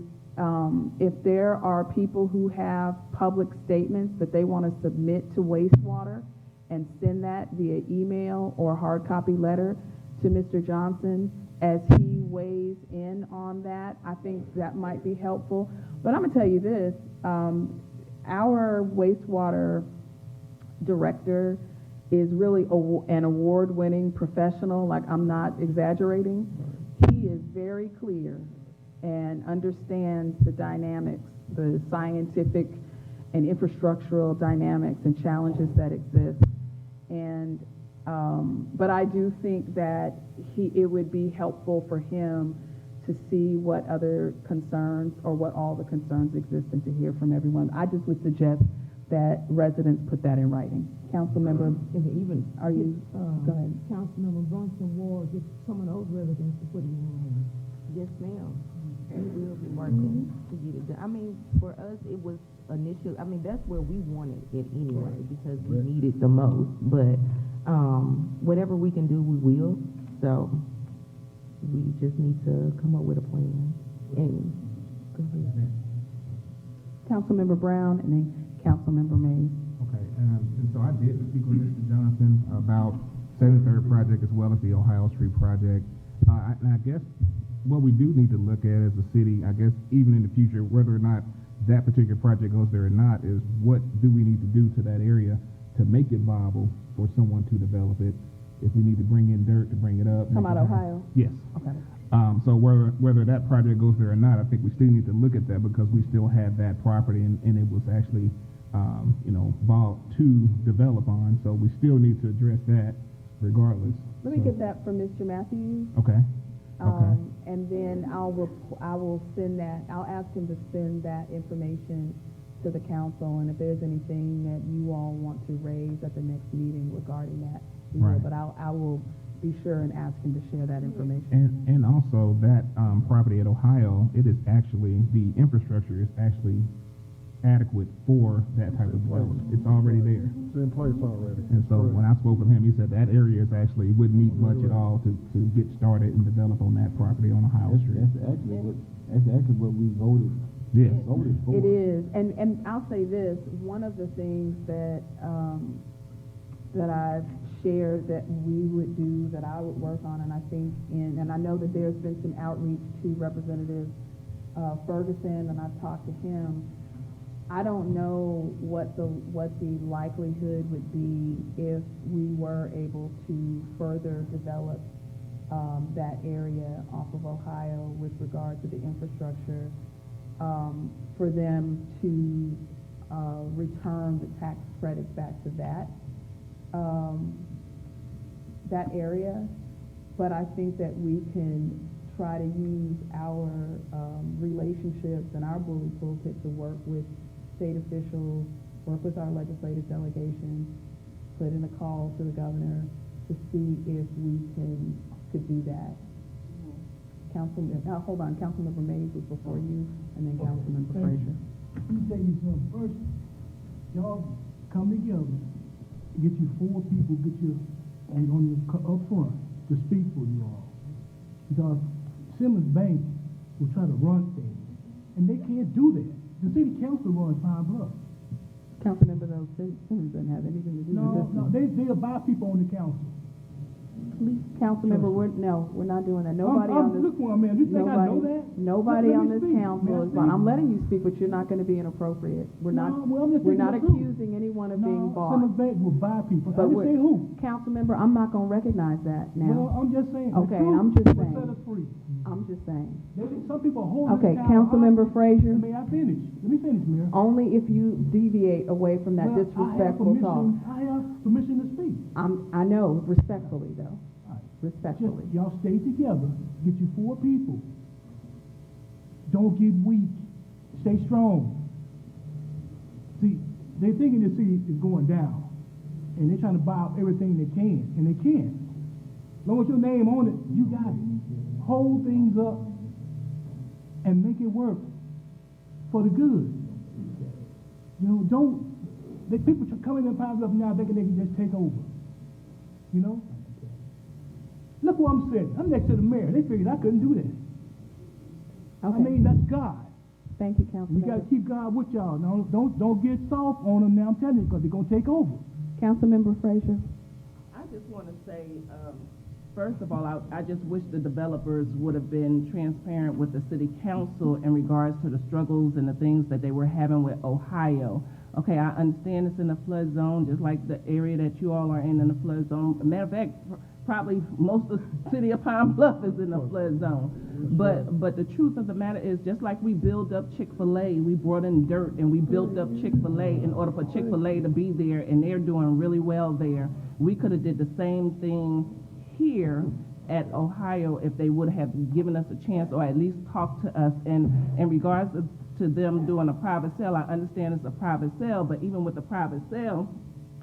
if there are people who have public statements that they want to submit to wastewater and send that via email or hard copy letter to Mr. Johnson as he weighs in on that, I think that might be helpful. But I'm going to tell you this. Our wastewater director is really an award-winning professional. Like, I'm not exaggerating. He is very clear and understands the dynamics, the scientific and infrastructural dynamics and challenges that exist. And but I do think that it would be helpful for him to see what other concerns or what all the concerns exist and to hear from everyone. I just would suggest that residents put that in writing. Councilmember, go ahead. Councilmember Bronson Ward, get some of those residents to put it in writing. Yes, ma'am. We will be working to get it done. For us, it was initial. That's where we wanted it anyway because we need it the most. But whatever we can do, we will. So we just need to come up with a plan. And go ahead. Councilmember Brown and then Councilmember Mays. Okay, and so I did speak with Mr. Johnson about 73rd project as well as the Ohio Street project. And I guess what we do need to look at as a city, I guess even in the future, whether or not that particular project goes there or not, is what do we need to do to that area to make it viable for someone to develop it? If we need to bring in dirt to bring it up. Come out Ohio? Yes. Okay. So whether that project goes there or not, I think we still need to look at that because we still have that property and it was actually, bought to develop on. So we still need to address that regardless. Let me get that from Mr. Matthews. Okay. And then I will send that. I'll ask him to send that information to the council. And if there's anything that you all want to raise at the next meeting regarding that, we will. But I will be sure and ask him to share that information. And also that property at Ohio, it is actually, the infrastructure is actually adequate for that type of development. It's already there. It's in place already. And so when I spoke with him, he said that area is actually, wouldn't need much at all to get started and develop on that property on Ohio Street. That's actually what we voted. Yes. Voted for. It is, and I'll say this, one of the things that, that I've shared that we would do, that I would work on, and I think, and I know that there's been some outreach to Representative Ferguson, and I've talked to him. I don't know what the likelihood would be if we were able to further develop that area off of Ohio with regard to the infrastructure, for them to return the tax credits back to that area. But I think that we can try to use our relationships and our bully pulpit to work with state officials, work with our legislative delegation, put in a call to the governor to see if we could do that. Councilmember Mays was before you, and then Councilmember Frazier. Let me tell you something. First, y'all come together, get you 4 people, get you on your up front to speak for you all. Because Simmons Bank will try to run things, and they can't do that. The city council runs Pine Bluff. Councilmember, though, Simmons doesn't have anything to do with this. No, they'll buy people on the council. Please, Councilmember, we're not doing that. Nobody on this. Look, man, you think I know that? Nobody Let on me this speak. council May I is fine. speak? I'm letting you speak, but you're not going to be inappropriate. We're not the truth. accusing anyone of being bought. Simmons Bank will buy people. But I didn't say who. Councilmember, I'm not going to recognize that now. Well, I'm just saying. Okay, the truth I'm just will saying. set us free. I'm just saying. Some people are holding Okay, the town Councilmember hostage. Frazier. May I finish? Let me finish, Mayor. Only if you deviate away from that disrespectful talk. I have permission to speak. I know, respectfully though. Respectfully. Just, y'all stay together. Get you 4 people. Don't get weak. Stay strong. See, they're thinking the city is going down, and they're trying to buy out everything they can, and they can't. As long as your name on it, you got it. Hold things up and make it work for the good. You know, the people coming in Pine Bluff now thinking they can just take over. You know? Look where I'm sitting. I'm next to the mayor. They figured I couldn't do that. Okay. I mean, that's God. Thank you, Councilmember. You got to keep God with y'all. Now, don't get soft on them now. I'm telling you, because they're going to take over. Councilmember Frazier. I just want to say, first of all, I just wish the developers would have been transparent with the city council in regards to the struggles and the things that they were having with Ohio. Okay, I understand it's in the flood zone, just like the area that you all are in the flood zone. Matter of fact, probably most of the city of Pine Bluff is in the flood zone. But the truth of the matter is, just like we built up Chick-fil-A, we brought in dirt and we built up Chick-fil-A in order for Chick-fil-A to be there, and they're doing really well there. We could have did the same thing here at Ohio if they would have given us a chance, or at least talked to us. And in regards to them doing a private sale, I understand it's a private sale, but even with the private sale,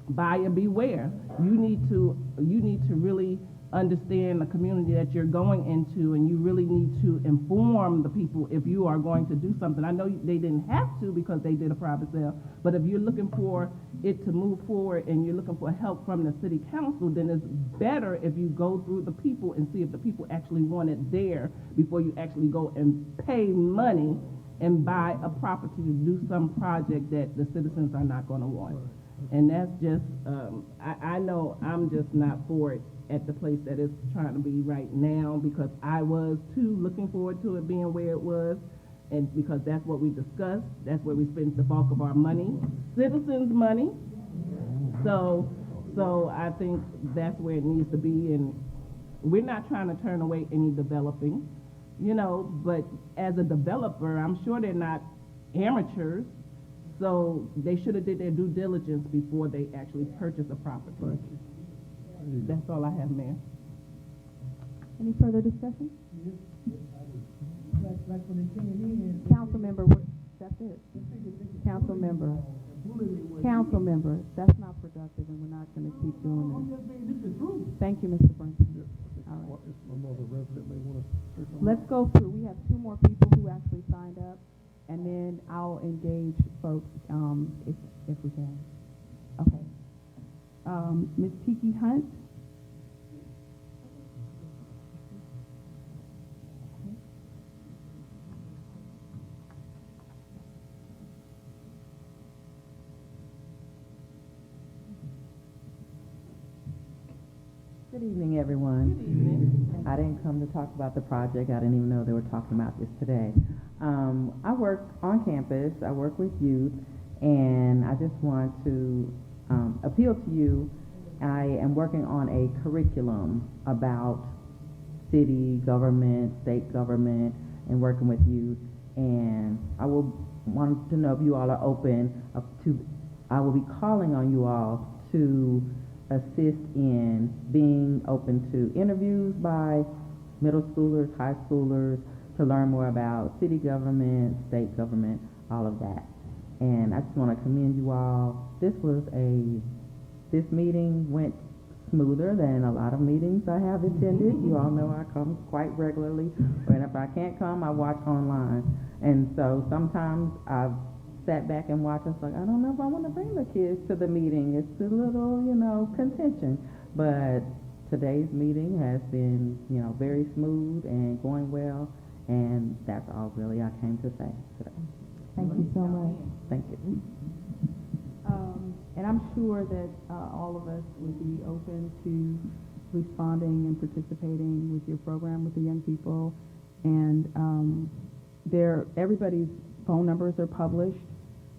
buyer beware. You need to really understand the community that you're going into, and you really need to inform the people if you are going to do something. I know they didn't have to because they did a private sale, but if you're looking for it to move forward and you're looking for help from the city council, then it's better if you go through the people and see if the people actually want it there before you actually go and pay money and buy a property to do some project that the citizens are not going to want. And that's just, I know I'm just not for it at the place that it's trying to be right now, because I was too looking forward to it being where it was, and because that's what we discussed, that's where we spend the bulk of our money, citizens' money. So I think that's where it needs to be, and we're not trying to turn away any developing, but as a developer, I'm sure they're not amateurs. So they should have did their due diligence before they actually purchase a property. That's all I have, Mayor. Any further discussion? Like when they came in. Councilmember, that's it. Councilmember, that's not productive, and we're not going to keep doing this. Thank you, Mr. Brunson. All right. Let's go through. We have 2 more people who actually signed up. and then I'll engage folks if we can. Okay. Ms. Tiki Hunt. Good evening, everyone. Good evening. I didn't come to talk about the project. I didn't even know they were talking about this today. I work on campus. I work with youth, and I just want to appeal to you. I am working on a curriculum about city government, state government, and working with youth. And I will want to know if you all are open I will be calling on you all to assist in being open to interviews by middle schoolers, high schoolers, to learn more about city government, state government, all of that. And I just want to commend you all. This meeting went smoother than a lot of meetings I have attended. You all know I come quite regularly, and if I can't come, I watch online. And so sometimes I've sat back and watched, it's like, I don't know if I want to bring the kids to the meeting. It's a little, contention. But today's meeting has been, very smooth and going well, and that's all really I came to say today. Thank you so much. Thank you. And I'm sure that all of us would be open to responding and participating with your program with the young people. And everybody's phone numbers are published,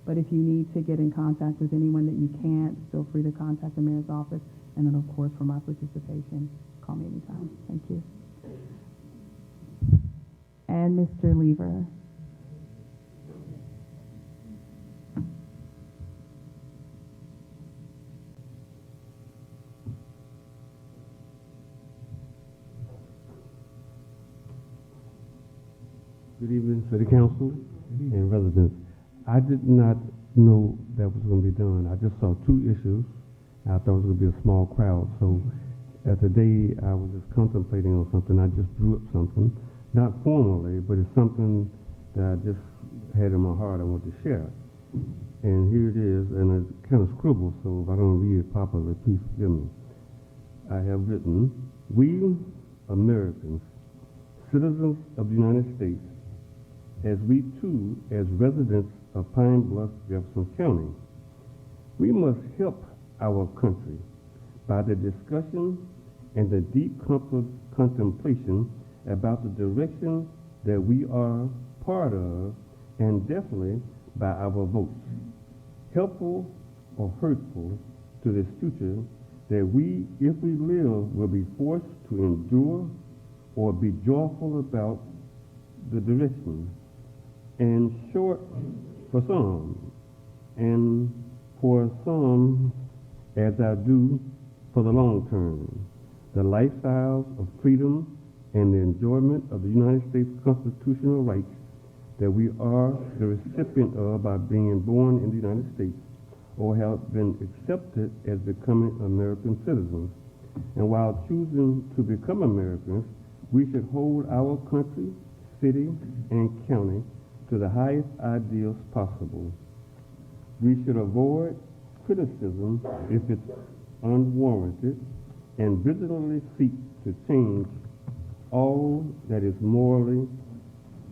but if you need to get in contact with anyone that you can't, feel free to contact the mayor's office. And then, of course, for my participation, call me anytime. Thank you. And Mr. Lever. Good evening, City Council and residents. I did not know that was going to be done. I just saw 2 issues. I thought it was going to be a small crowd. So today I was just contemplating on something. I just drew up something, not formally, but it's something that I just had in my heart I want to share. And here it is, and it's kind of scribbled, so if I don't read it properly, please forgive me. I have written, we Americans, citizens of the United States, as we too, as residents of Pine Bluff, Jefferson County, we must help our country by the discussion and the deep contemplation about the direction that we are part of, and definitely by our votes, helpful or hurtful to this future that we, if we live, will be forced to endure or be joyful about the direction. And short for some, and for some, as I do for the long term, the lifestyles of freedom and the enjoyment of the United States constitutional rights that we are the recipient of by being born in the United States or have been accepted as becoming American citizens. And while choosing to become Americans, we should hold our country, city, and county to the highest ideals possible. We should avoid criticism if it's unwarranted and vigilantly seek to change all that is morally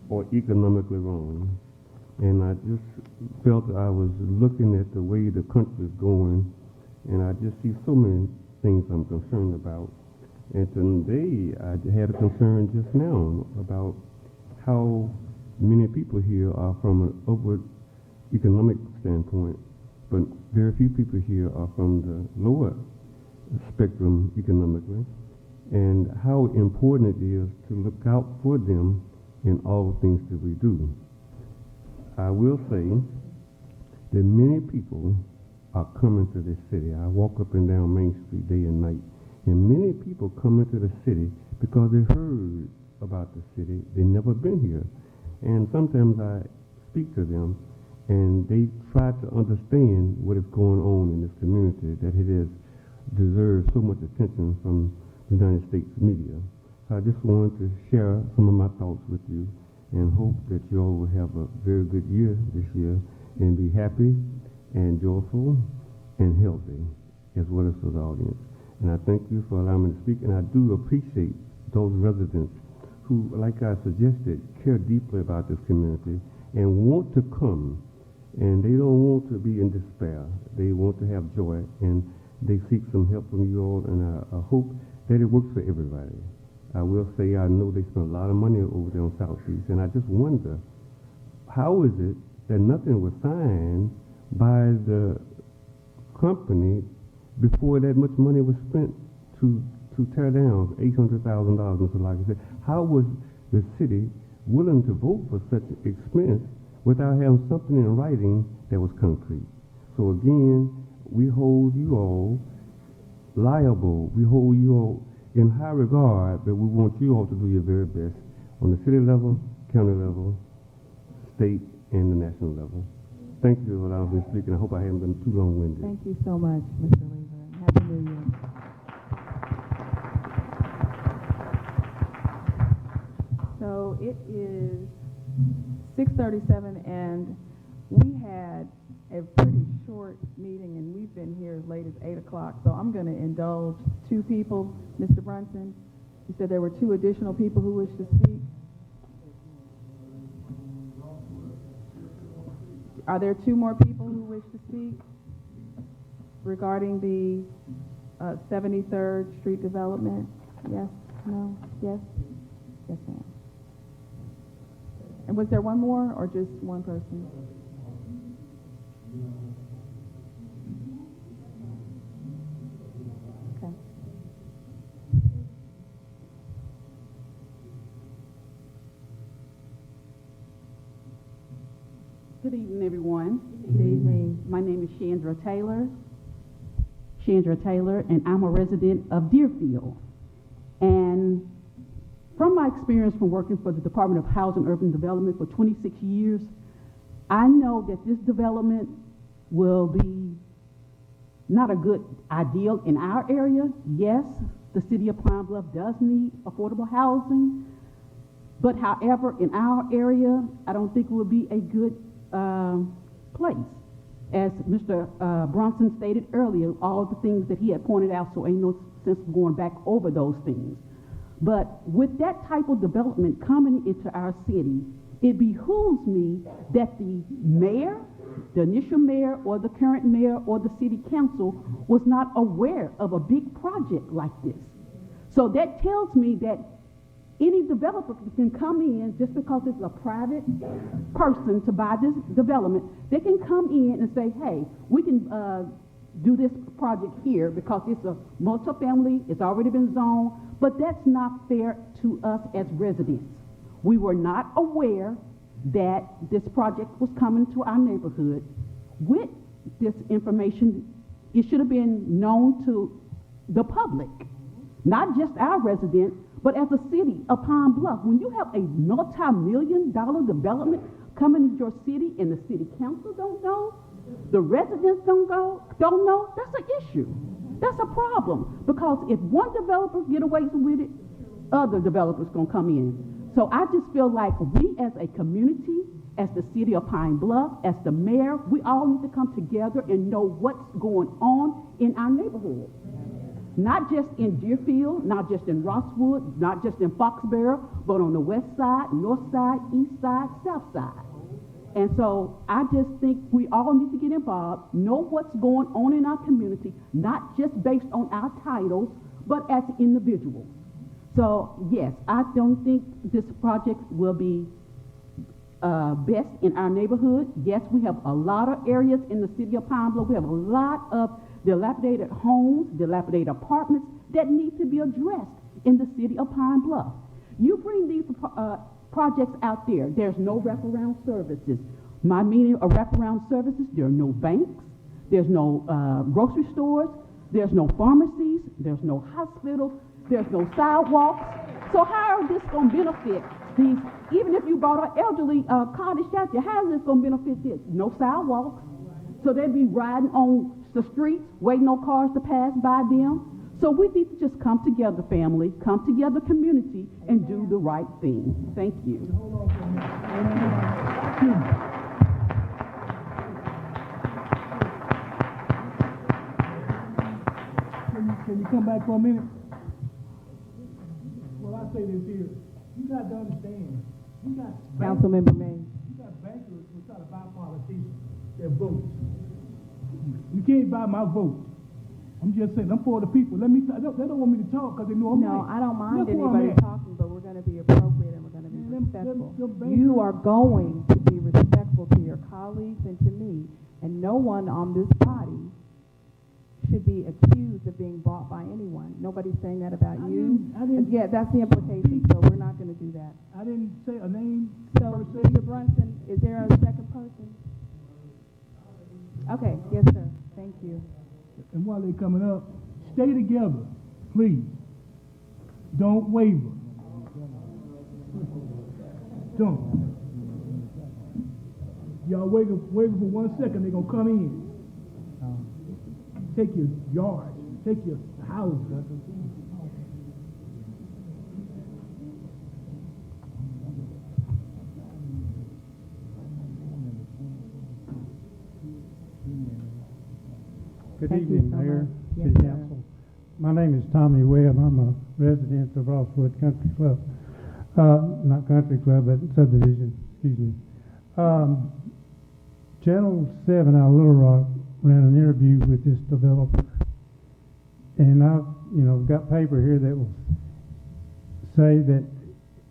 or economically wrong. And I just felt I was looking at the way the country is going, and I just see so many things I'm concerned about. And today I had a concern just now about how many people here are from an upward economic standpoint, but very few people here are from the lower spectrum economically, and how important it is to look out for them in all things that we do. I will say that many people are coming to this city. I walk up and down Main Street day and night, and many people come into the city because they heard about the city. They've never been here. And sometimes I speak to them, and they try to understand what is going on in this community, that it has deserved so much attention from the United States media. So I just wanted to share some of my thoughts with you, and hope that you all will have a very good year this year and be happy and joyful and healthy, as well as for the audience. And I thank you for allowing me to speak, and I do appreciate those residents who, like I suggested, care deeply about this community and want to come, and they don't want to be in despair. They want to have joy, and they seek some help from you all, and I hope that it works for everybody. I will say I know they spend a lot of money over there on South Beach, and I just wonder, how is it that nothing was signed by the company before that much money was spent to tear down $800,000, Mr. Lockett said? How was the city willing to vote for such expense without having something in writing that was concrete? So again, we hold you all liable. We hold you all in high regard, but we want you all to do your very best on the city level, county level, state, and the national level. Thank you for allowing me to speak, and I hope I haven't been too long-winded. Thank you so much, Mr. Lever. Happy New Year. So it is 6:37, and we had a pretty short meeting, and we've been here as late as 8 o'clock. So I'm going to indulge two people. Mr. Brunson, you said there were two additional people who wish to speak. Are there two more people who wish to speak regarding the 73rd Street development? Yes? No? Yes? Yes, ma'am. And was there one more or just one person? Okay. Good evening, everyone. Good evening. My name is Chandra Taylor, and I'm a resident of Deerfield. And from my experience from working for the Department of Housing and Urban Development for 26 years, I know that this development will be not a good ideal in our area. Yes, the city of Pine Bluff does need affordable housing, but however, in our area, I don't think it would be a good place. As Mr. Bronson stated earlier, all the things that he had pointed out, so ain't no sense of going back over those things. But with that type of development coming into our city, it behooves me that the mayor, the initial mayor, or the current mayor, or the city council was not aware of a big project like this. So that tells me that any developer can come in just because it's a private person to buy this development. They can come in and say, hey, we can do this project here because it's a multifamily, it's already been zoned, but that's not fair to us as residents. We were not aware that this project was coming to our neighborhood. With this information, it should have been known to the public, not just our residents, but as a city of Pine Bluff. When you have a multi-million-dollar development coming into your city and the city council don't know, the residents don't know, that's an issue. That's a problem, because if one developer get away with it, other developers gonna come in. So I just feel like we as a community, as the city of Pine Bluff, as the mayor, we all need to come together and know what's going on in our neighborhood. Not just in Deerfield, not just in Rosswood, not just in Foxborough, but on the west side, north side, east side, south side. And so I just think we all need to get involved, know what's going on in our community, not just based on our titles, but as individuals. So yes, I don't think this project will be best in our neighborhood. Yes, we have a lot of areas in the city of Pine Bluff. We have a lot of dilapidated homes, dilapidated apartments that need to be addressed in the city of Pine Bluff. You bring these projects out there, there's no wraparound services. My meaning of wraparound services, there are no banks, there's no grocery stores, there's no pharmacies, there's no hospitals, there's no sidewalks. So how are this going to benefit these? Even if you bought an elderly cottage shelter, how is this going to benefit this? No sidewalks. So they'd be riding on the streets, waiting on cars to pass by them. So we need to just come together, family, come together, community, and do the right thing. Thank you. Can you come back for a minute? Well, I say this here. You got to understand. You got Councilmember May. You got bankers who try to buy politicians their votes. You can't buy my vote. I'm just saying, I'm for the people. They don't want me to talk because they know I'm No, right. I don't mind That's where I'm anybody at. talking, but we're going to be appropriate and we're going to be respectful. You are going to be respectful to your colleagues and to me, and no one on this body should be accused of being bought by anyone. Nobody's saying that about you. Yeah, that's the implication, so we're not going to do that. I didn't say a name. So, Mr. Brunson, is there a second person? Okay, yes, sir. Thank you. And while they're coming up, stay together, please. Don't waver. Don't. Y'all waver for 1 second, they're going to come in. Take your yard, take your house. Good Thank you evening, so Mayor, much. Yes, City sir. Council. My name is Tommy Webb. I'm a resident of Rosswood Country Club. Not Country Club, but subdivision, excuse me. Channel 7 out of Little Rock ran an interview with this developer. And I've, got paper here that will say that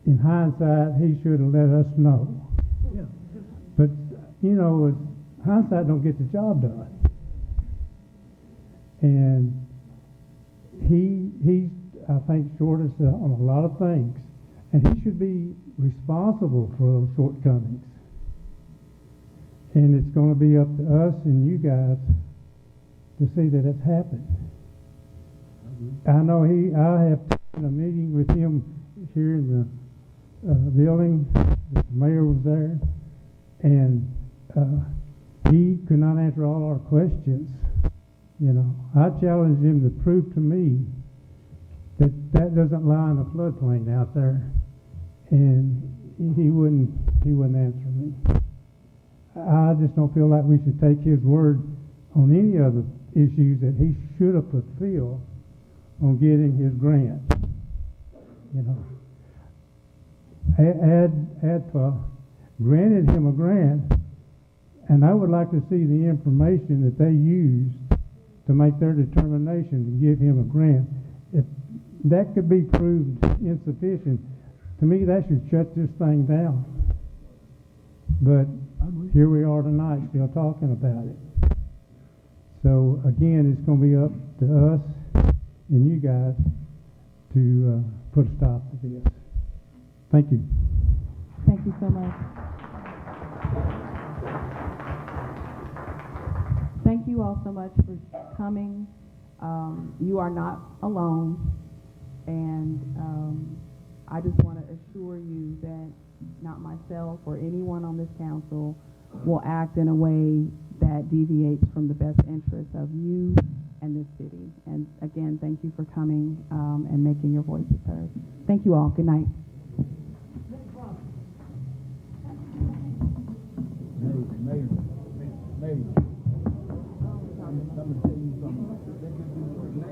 in hindsight, he should have let us know. Yeah. But, hindsight don't get the job done. And he's, I think, short us on a lot of things. And he should be responsible for those shortcomings. And it's going to be up to us and you guys to see that it's happened. I know I have taken a meeting with him here in the building. The mayor was there. And he could not answer all our questions. I challenged him to prove to me that doesn't lie in a floodplain out there. And he wouldn't answer me. I just don't feel like we should take his word on any of the issues that he should have fulfilled on getting his grant. ADFA granted him a grant, and I would like to see the information that they used to make their determination to give him a grant. If that could be proved insufficient, to me that should shut this thing down. But here we are tonight still talking about it. So again, it's going to be up to us and you guys to put a stop to this. Thank you. Thank you so much. Thank you all so much for coming. You are not alone, and I just want to assure you that not myself or anyone on this council will act in a way that deviates from the best interests of you and this city. And again, thank you for coming and making your voices heard. Thank you all. Good night.